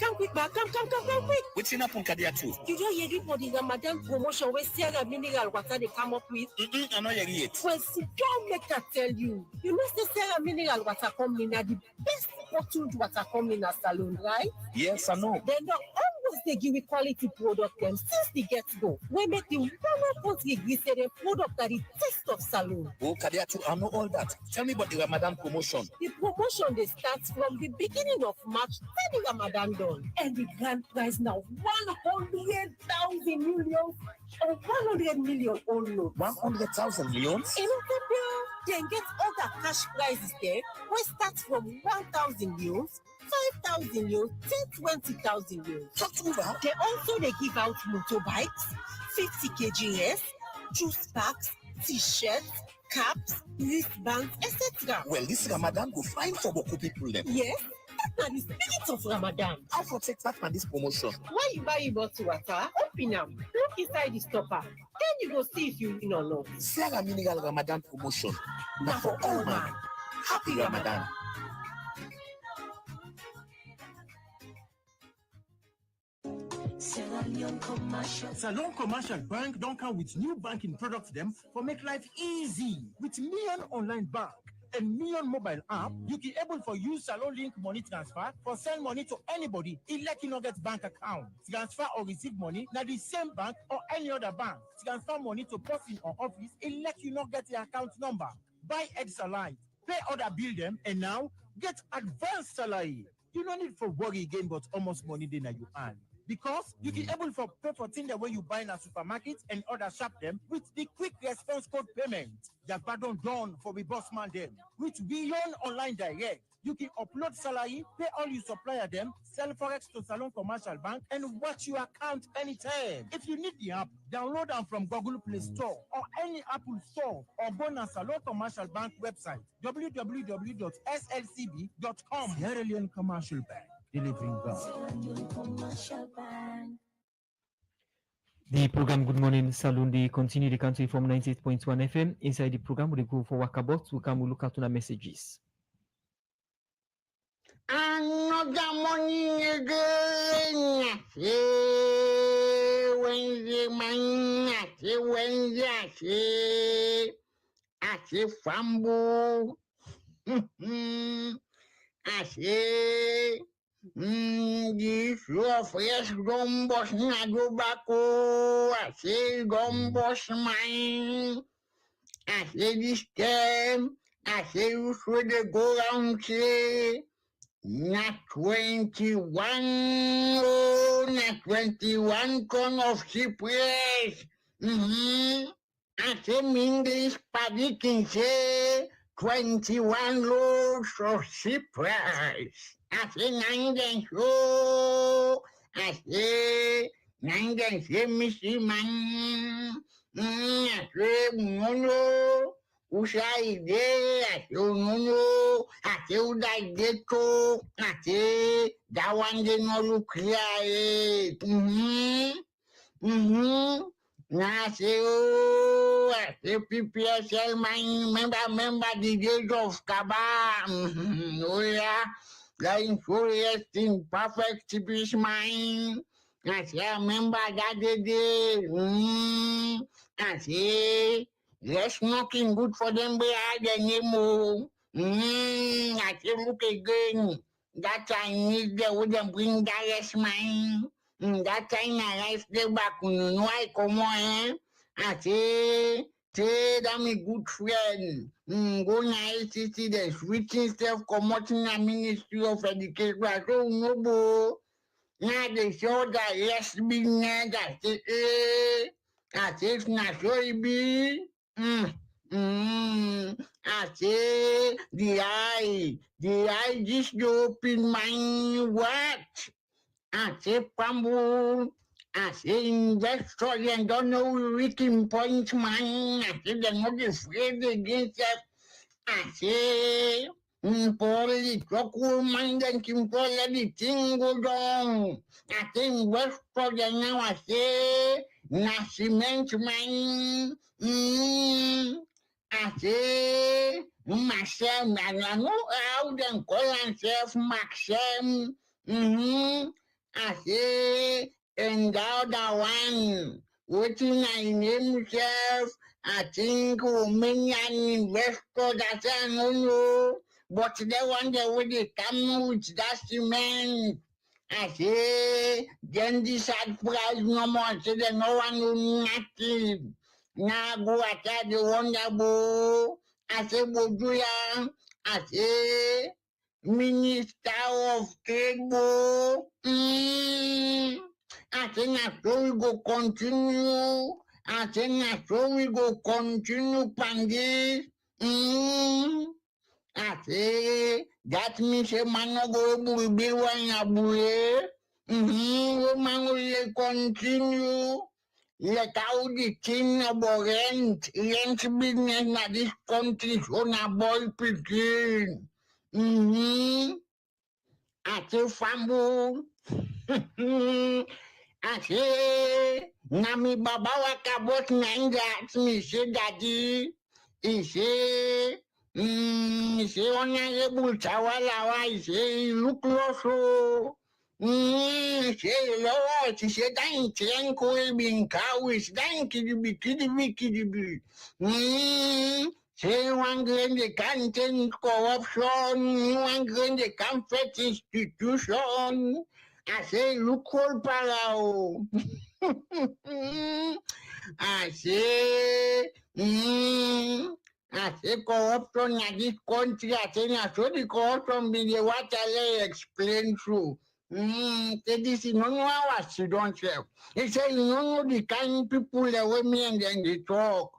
S20: Come quick, man. Come quick.
S15: What's in Apun Kadia too?
S20: You don't hear it for the Ramadan promotion where Sierra Mineral water they come up with?
S15: I know you hear it.
S20: Well, don't make I tell you. You know, the Sierra Mineral water company are the best bottled water company in a salon, right?
S15: Yes, I know.
S20: They don't always they give me quality product them since the get-go. We make the 100% glycerin product that is taste of salon.
S15: Oh, Kadia too, I know all that. Tell me about the Ramadan promotion.
S20: The promotion they start from the beginning of March, then the Ramadan done. And the grand prize now 100,000 million or 100 million only.
S15: 100,000 millions?
S20: Then get other cash prizes there, which starts from 1,000 euros, 5,000 euros, 20,000 euros. They also give out motorbikes, 50 kgs, juice packs, t-shirts, caps, wristbands, etc.
S15: Well, this Ramadan go fine for Boku people then.
S20: Yes, that's the spirit of Ramadan.
S15: How for take that man this promotion?
S20: When you buy your bottle water, open them, look inside the stopper. Then you go see if you win or not.
S15: Sierra Mineral Ramadan promotion. Now for all man. Happy Ramadan.
S6: Salone Commercial Bank don't come with new banking products them for make life easy. With Million Online Bank and Million Mobile app, you can able for use Salone Link money transfer for send money to anybody. It let you not get bank account. Transfer or receive money now the same bank or any other bank. Transfer money to person or office. It let you not get the account number. Buy Ed Salite, pay other bill them, and now get advanced salary. You don't need for worry again, but almost money then you earn. Because you can able for pay for things that when you buy in a supermarket and other shop them with the quick response code payment. That pardon done for the boss man them. With Beyond Online Direct, you can upload salary, pay all your supplier them, sell forex to Salone Commercial Bank, and watch your account anytime. If you need the app, download them from Google Play Store or any Apple Store, or go to Salone Commercial Bank website www.slcb.com. Sierra Leone Commercial Bank. Delivering God.
S1: The program Good Morning Salon, they continue the country from 98.1 FM. Inside the program, we go for walkabout. We come look at the messages.
S21: another morning again. I say Wednesday, man. I say Wednesday. I say fumble. I say this your fresh gumbos na go back. I say gumbos mine. I say this time. I say you should go round say. Not 21, oh, not 21 ton of cypress. I say English paddy can say 21 loads of cypress. I say 9 and so. I say 9 and say Missy man. I say no. Ushaide, ate unono, ate udageto, ate dawande no lukria na se o, ate PPSL member the days of Kabba. Oh yeah, lying furious in perfect peace mind. I say remember that day. I say. Yes, nothing good for them behind the name. I say look again. That I need they wouldn't bring that yes mine. That time I life they back no I come on. I say that me good friend. Go na city the switching stuff come out in the Ministry of Education. I don't know bo. Now they show that yes business that I say not so it be. I say the eye just open mind what? I say Pambu, I say investors and don't know written point mine. I say they're not afraid against that. I say political mind and control everything go down. I say investors and now I say Nascimento mine. I say Maxim, and I know how them call themselves Maxim. I say, and the other one, waiting I name himself, I think Romanian investor that I don't know, but they want the way they come with that cement. I say, then this had price no more, so that no one will nothing. Now go attack the wonderful. I say, Boduya. I say, Minister of Trade. I say, na so we go continue. I say, na so we go continue, Pandis. I say, that means a man no go be one abue. Man will continue. Let out the thing about rent business in this country so na boy picking. I say, Fambu. I say, Nami Baba Wakabot Nanga asked me, say, Daddy, he say, Honorable Chawalawa, he say, look close. Say, Lord, he said, thank you, Uncle Bin Cowish, thank you, Kidibi. Say, one grain the content corruption, one grain the comfort institution. I say, look all parao. I say, corruption in this country. I say, I saw the corruption be the what I explain through. Say this is no what you don't say. He say, you know the kind people that with me and then they talk.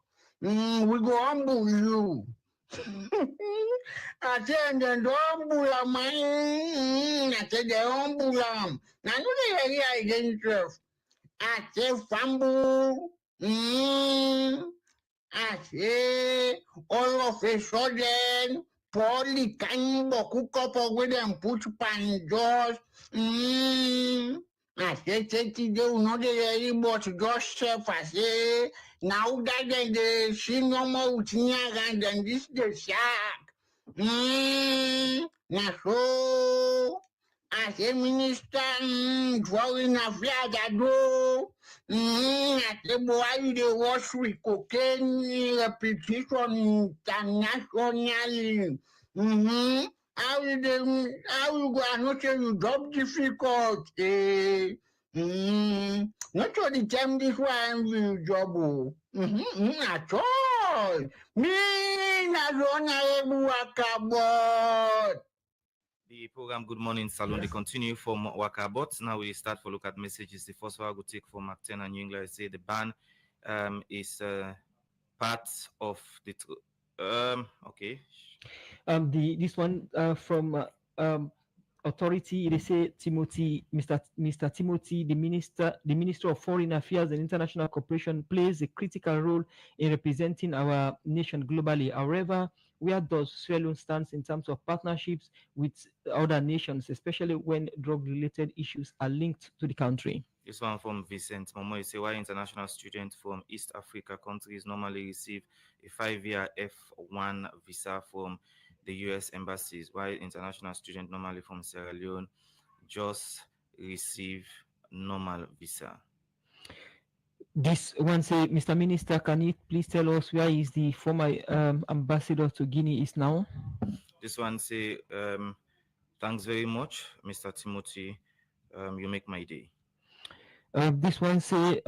S21: We go humble you. I say, and then the humble man. I say, the humble Now, no, they are against us. I say, fumble. I say, all of a sudden, Polly can book up with them put pan Jos. I say, they will not really but Joseph. I say, now that they see no more with than this the shack. Now so as a minister, foreign affairs, I do. I say, boy, they wash with cocaine repetition internationally. How you go and not say you job difficult? Not all the time this one will job. At all. Me, na honorable Wakabot.
S3: The program Good Morning Salon, they continue from Wakabot. Now we start for look at messages. The first one I will take from Mark 10 and New England say the ban is part of the okay.
S1: This one from authority, they say Mr. Timothy, the Minister of Foreign Affairs and International Cooperation, plays a critical role in representing our nation globally. However, where does Sierra Leone stand in terms of partnerships with other nations, especially when drug-related issues are linked to the country?
S3: This one from Vincent Momo. He say why international students from East Africa countries normally receive a 5-year F1 visa from the US embassies, while international students normally from Sierra Leone just receive normal visa.
S1: This one say, Mr. Minister, can you please tell us where is the former ambassador to Guinea is now?
S3: This one say, thanks very much, Mr. Timothy. You make my day.
S1: This one say,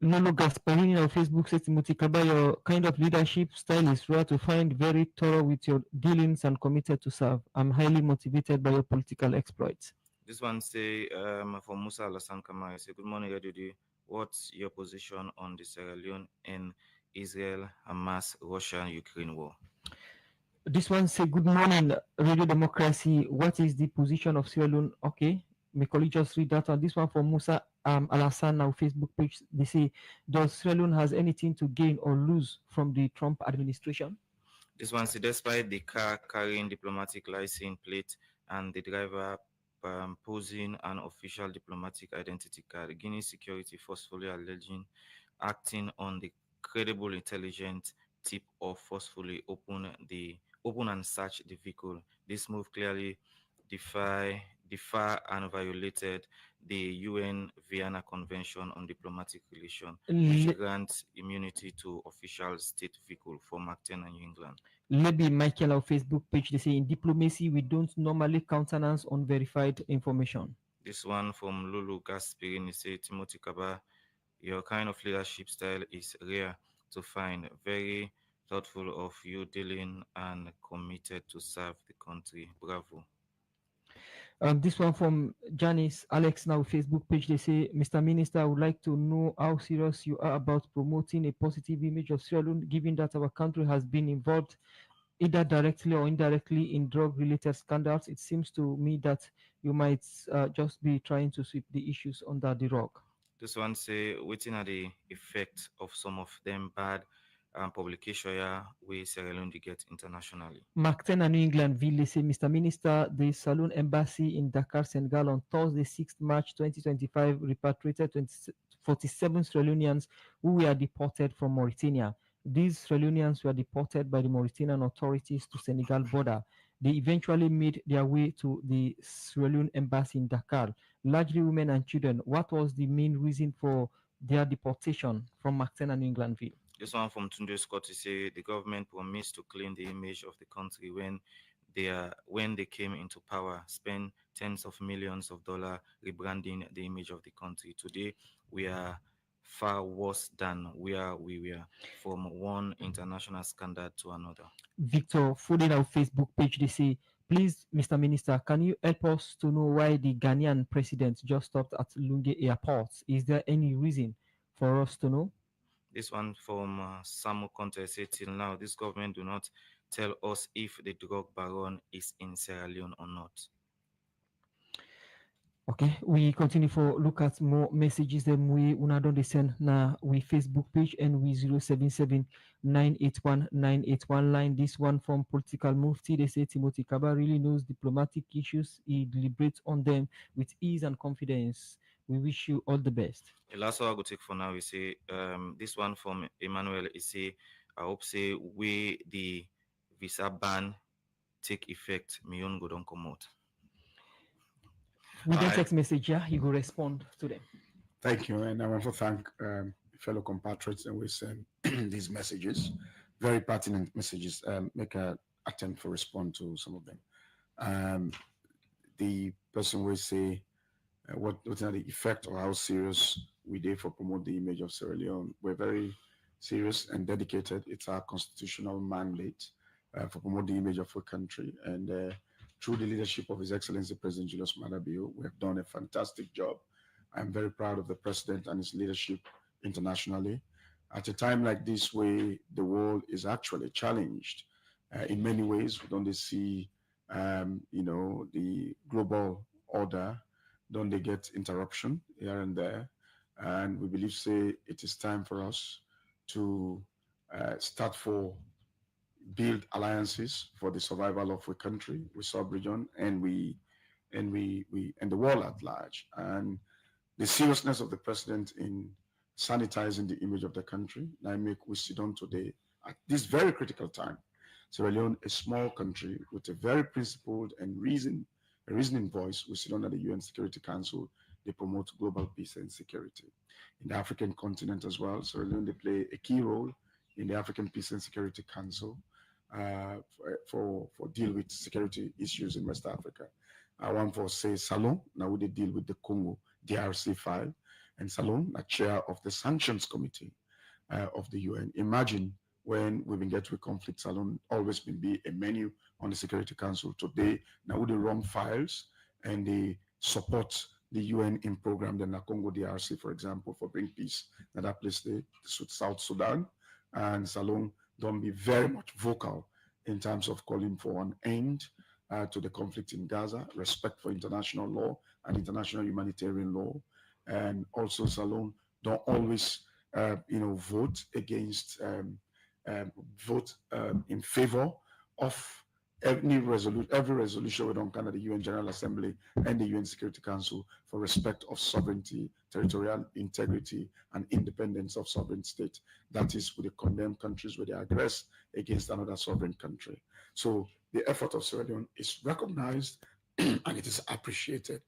S1: Lolo Gasparini on Facebook says, Timothy Kabba, your kind of leadership style is rare to find, very thorough with your dealings and committed to serve. I'm highly motivated by your political exploits.
S3: This one say, from Musa Kamara, say, good morning, Edudu. What's your position on the Sierra Leone and Israel, Hamas, Russia, Ukraine war?
S1: This one say, good morning, Radio Democracy. What is the position of Sierra Leone? Okay, my colleague just read that one. This one from Musa Alassane, now Facebook page. They say, does Sierra Leone has anything to gain or lose from the Trump administration?
S3: This one say, despite the car carrying diplomatic license plate and the driver posing an official diplomatic identity card, Guinea security forcefully alleging acting on the credible intelligence tip of forcefully open and search the vehicle. This move clearly defy and violated the UN Vienna Convention on Diplomatic Relations, which grants immunity to official state vehicle for Mark 10 and New England.
S1: Maybe Michael, our Facebook page, they say in diplomacy we don't normally countenance unverified information.
S3: This one from Lulu Gaspirin, say Timothy Kabba, your kind of leadership style is rare to find, very thoughtful of you, dealing and committed to serve the country. Bravo.
S1: This one from Janice Alex, now Facebook page, they say, Mr. Minister, I would like to know how serious you are about promoting a positive image of Sierra Leone, given that our country has been involved either directly or indirectly in drug-related scandals. It seems to me that you might just be trying to sweep the issues under the rug.
S3: This one say, waiting at the effect of some of them bad publication we Sierra Leone to get internationally.
S1: Mark 10 and New England Ville say, Mr. Minister, the Saloon Embassy in Dakar, Senegal on Thursday, 6th March 2025 repatriated 47 Sierra Leoneans who were deported from Mauritania. These Sierra Leoneans were deported by the Mauritanian authorities to Senegal border. They eventually made their way to the Sierra Leone Embassy in Dakar, largely women and children. What was the main reason for their deportation? From Mark 10 and New England Ville.
S3: This one from Tunde Scott say the government promised to clean the image of the country when they came into power, spent tens of millions of dollars rebranding the image of the country. Today, we are far worse than where we were, from one international scandal to another.
S1: Victor, following our Facebook page, they say, please, Mr. Minister, can you help us to know why the Ghanaian president just stopped at Lunge Airport? Is there any reason for us to know?
S3: This one from Samu Conte say, till now, this government do not tell us if the drug baron is in Sierra Leone or not.
S1: Okay, we continue for look at more messages them we una don dey send na we Facebook page and we 077-981-981 line. This one from Political Mufti. They say Timothy Kabba really knows diplomatic issues. He deliberates on them with ease and confidence. We wish you all the best.
S3: The last one I go take for now, we say this one from Emmanuel is say, I hope say we the visa ban take effect, me own go don't come out.
S1: with a text message, yeah, you go respond to them.
S2: Thank you, and I want to thank fellow compatriots and we send these messages, very pertinent messages. Make a attempt to respond to some of them. The person will say, what's the effect or how serious we did for promote the image of Sierra Leone. We're very serious and dedicated. It's our constitutional mandate for promote the image of our country. And through the leadership of His Excellency President Julius Maada Bio, we have done a fantastic job. I'm very proud of the President and his leadership internationally. At a time like this, where the world is actually challenged in many ways, we don't see, the global order, don't they get interruption here and there? And we believe, say, it is time for us to start for build alliances for the survival of a country, we sub-region, and the world at large. And the seriousness of the president in sanitizing the image of the country, I make we sit on today at this very critical time. Sierra Leone, a small country with a very principled and reasoning voice, we sit under the UN Security Council. They promote global peace and security. In the African continent as well, Sierra Leone, they play a key role in the African Peace and Security Council for deal with security issues in West Africa. I want to say Salon, now they deal with the Congo DRC file, and Salon, a chair of the Sanctions Committee of the UN. Imagine when we've been getting conflict, Salon always been be a menu on the Security Council. Today, now they run files and they support the UN in program, the Congo DRC, for example, for bring peace. Now that place, the South Sudan, and Salon don't be very much vocal in terms of calling for an end to the conflict in Gaza, respect for international law and international humanitarian law. And also Salon don't always, vote against, vote in favor of every resolution we don't come at the UN General Assembly and the UN Security Council for respect of sovereignty, territorial integrity, and independence of sovereign state. That is, with the condemned countries where they aggress against another sovereign country. So the effort of Sierra Leone is recognized and it is appreciated.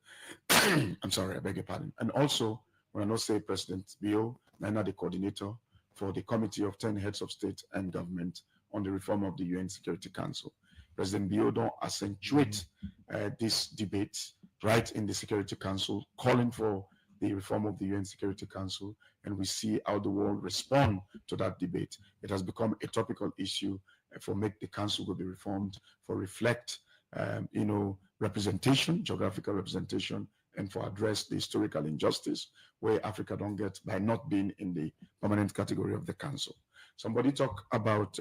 S2: I'm sorry, I beg your pardon. And also, when I not say President Bio, I'm not the coordinator for the Committee of 10 Heads of State and Government on the reform of the UN Security Council. President Bio don't accentuate this debate right in the Security Council, calling for the reform of the UN Security Council, and we see how the world respond to that debate. It has become a topical issue for make the council will be reformed, for reflect, representation, geographical representation, and for address the historical injustice where Africa don't get by not being in the permanent category of the council. Somebody talk about,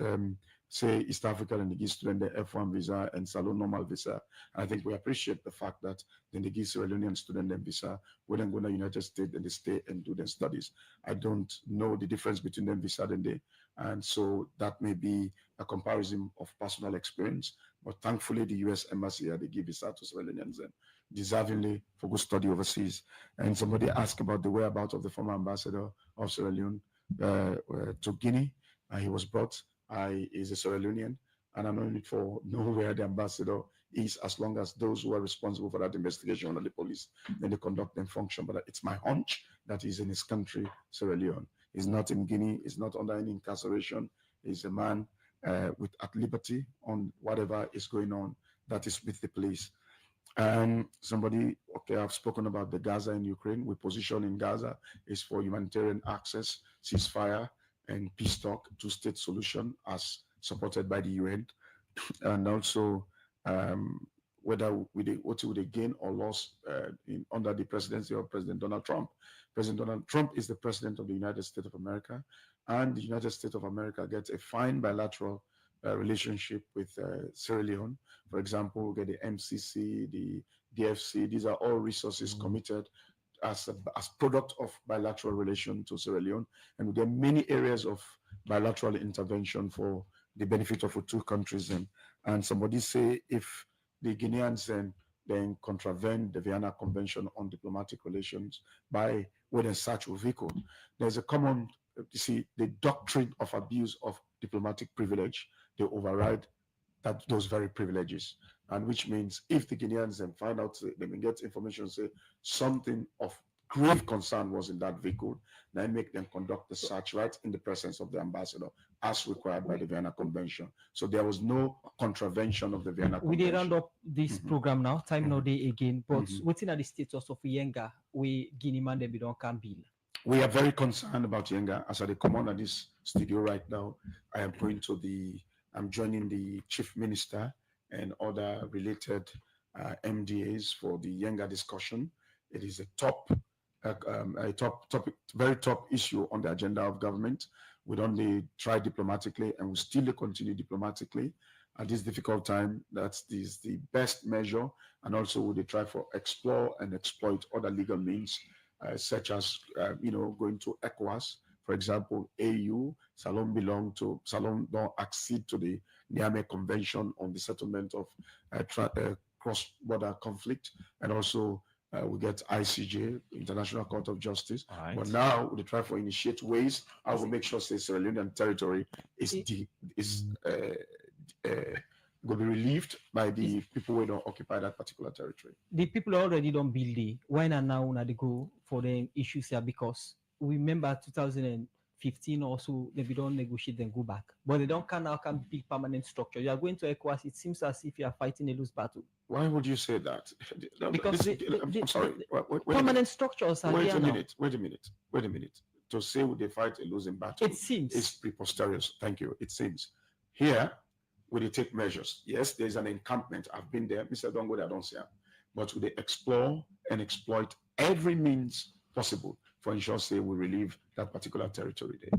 S2: say, East Africa and they give student the F1 visa and Salon normal visa. And I think we appreciate the fact that then they give Sierra Leonean student them visa, when they go to the United States and they stay and do their studies. I don't know the difference between them visa and they, and so that may be a comparison of personal experience. But thankfully, the U.S. Embassy here, they give visa to Sierra Leoneans and deservingly for good study overseas. And somebody asked about the whereabouts of the former ambassador of Sierra Leone to Guinea. He was brought. Is a Sierra Leonean, and I don't need for know where the ambassador is, as long as those who are responsible for that investigation under the police, then they conduct them function. But it's my hunch that he's in his country, Sierra Leone. He's not in Guinea. He's not under any incarceration. He's a man at liberty on whatever is going on that is with the police. And somebody, I've spoken about the Gaza in Ukraine. We position in Gaza is for humanitarian access, ceasefire, and peace talk, two-state solution as supported by the UN. And also whether what would they gain or loss under the presidency of President Donald Trump. President Donald Trump is the president of the United States of America, and the United States of America gets a fine bilateral relationship with Sierra Leone. For example, we get the MCC, the DFC. These are all resources committed as product of bilateral relation to Sierra Leone, and there are many areas of bilateral intervention for the benefit of the two countries. And somebody say if the Guineans then contravene the Vienna Convention on Diplomatic Relations by when such a vehicle, there's a common, the doctrine of abuse of diplomatic privilege. They override those very privileges. And which means if the Guineans then find out, they may get information, say something of grave concern was in that vehicle, then make them conduct the search right in the presence of the ambassador, as required by the Vienna Convention. So there was no contravention of the Vienna
S1: We
S2: Convention.
S1: did round up this program now, time no day again, but what's in the status of Yenga, we Guinea man they don't can bill.
S2: We are very concerned about Yenga. As I come on at this studio right now, I'm joining the chief minister and other related MDAs for the Yenga discussion. It is a very top issue on the agenda of government. We only try diplomatically and we still continue diplomatically at this difficult time. That is the best measure, and also we try for explore and exploit other legal means, such as going to ECOWAS, for example. AU Salon don't accede to the Niamey Convention on the settlement of cross-border conflict, and also we get ICJ, International Court of Justice.
S3: Right.
S2: But now we try for initiate ways how we make sure Sierra Leonean territory is going to be relieved by the people who don't occupy that particular territory.
S1: The people already don't build it. Why not now they go for the issues here? Because we remember 2015 or so, they don't negotiate and go back. But they don't can build permanent structure. You are going to ECOWAS, it seems as if you are fighting a loose battle.
S2: Why would you say that?
S1: Because
S2: I'm sorry.
S1: Permanent structures are
S2: Wait
S1: there
S2: a
S1: now.
S2: minute. To say they fight a losing battle,
S1: It seems.
S2: It's preposterous. Thank you. It seems. Here, will they take measures? Yes, there's an encampment. I've been there. Mr. Don't go there, I don't see him. But will they explore and exploit every means possible for ensure say we relieve that particular territory there?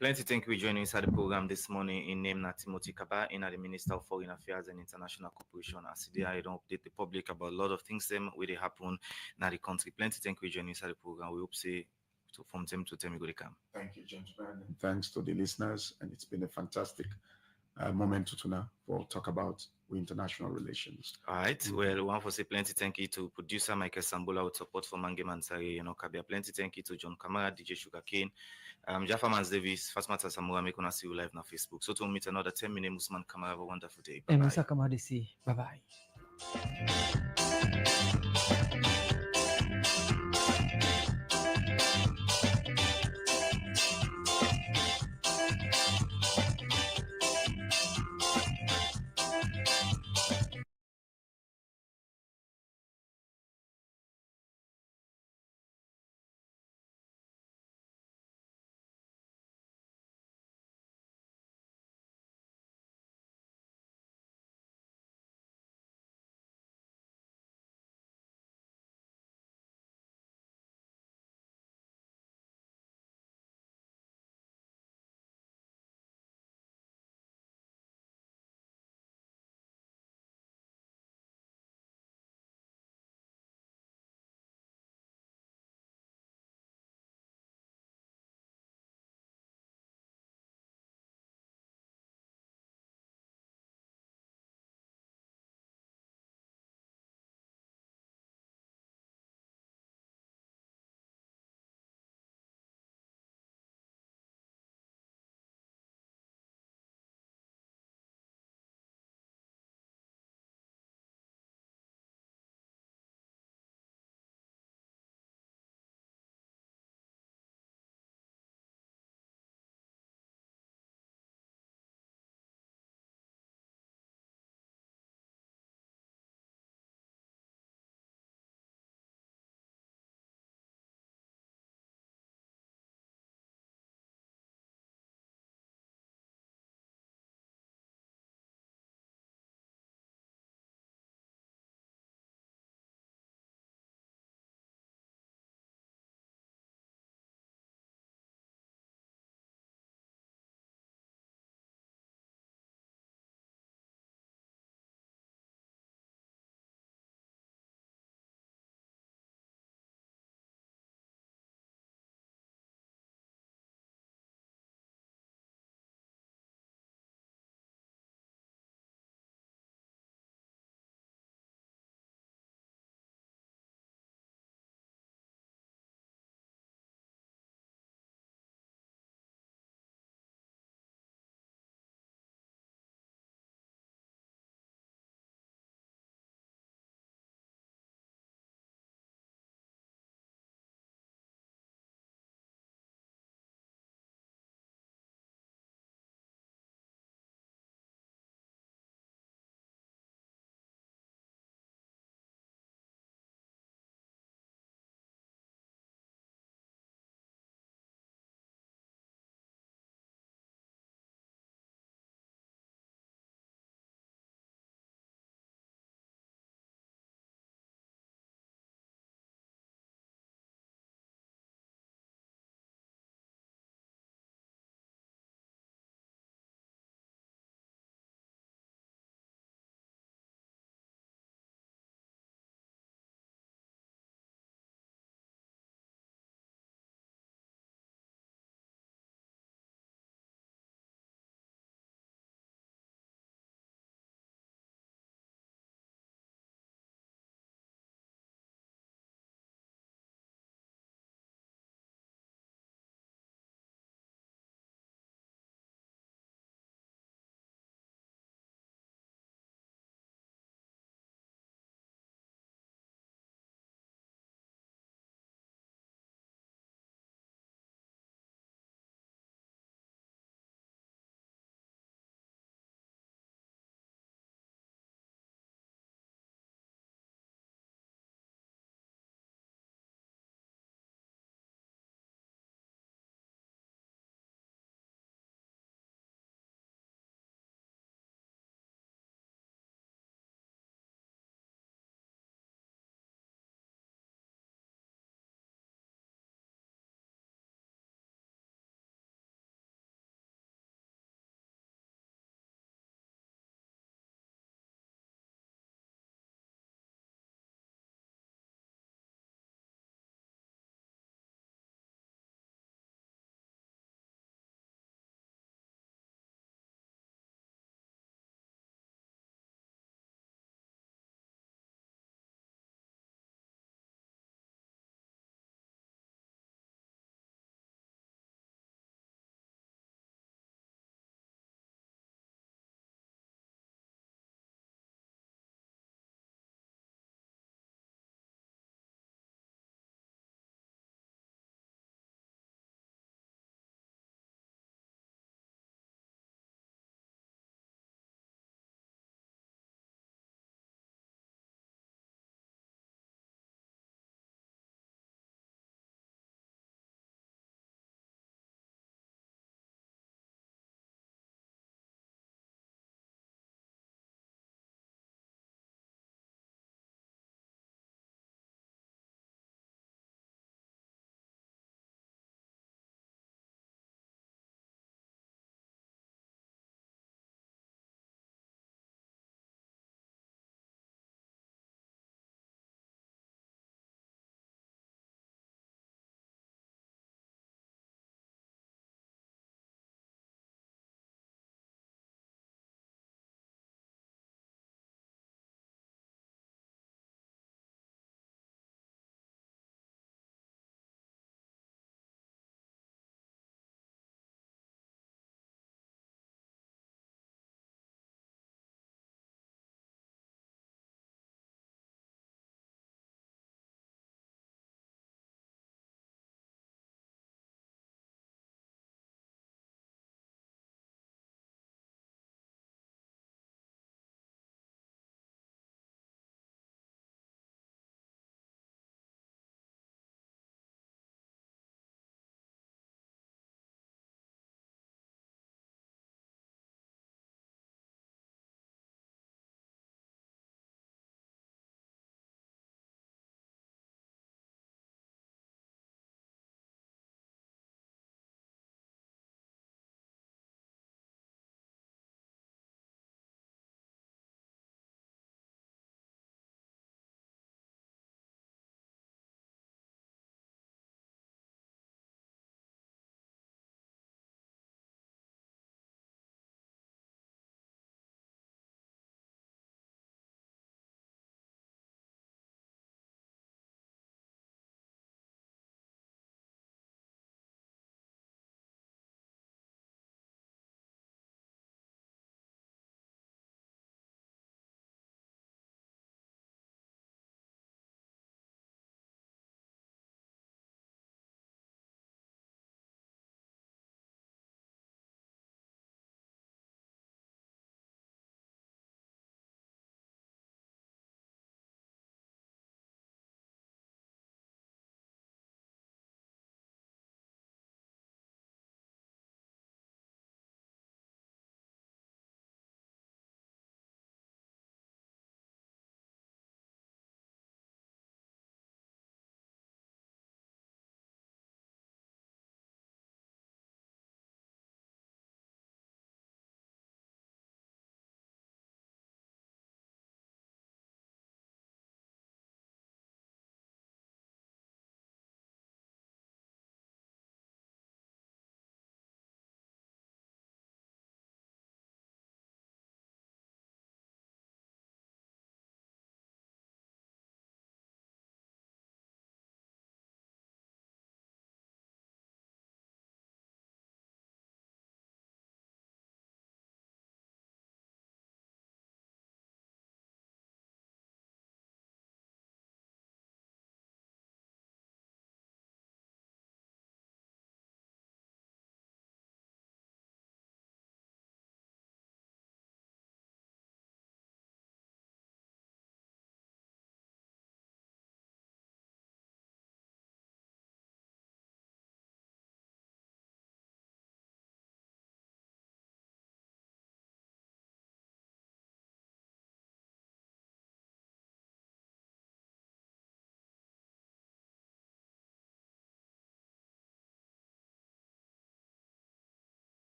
S3: Plenty thank you for joining inside the program this morning. In name na Timothy Kabba, in the Minister of Foreign Affairs and International Cooperation. As today I don't update the public about a lot of things them where they happen in the country. Plenty thank you for joining inside the program. We hope say from time to time we go to come.
S2: Thank you, gentlemen. And thanks to the listeners. And it's been a fantastic moment to tuna for talk about international relations.
S3: All right. Well, we want to say plenty thank you to producer Michael Sambola with support for Mange Mansari, Kabia. Plenty thank you to John Kamara, DJ Sugarcane, Jaffa Mans Davis, Fasmata Samura. Make us see you live on Facebook. So to meet another 10 minutes, Usman Kamara. Have a wonderful day.
S1: And Musa Kabba, bye bye.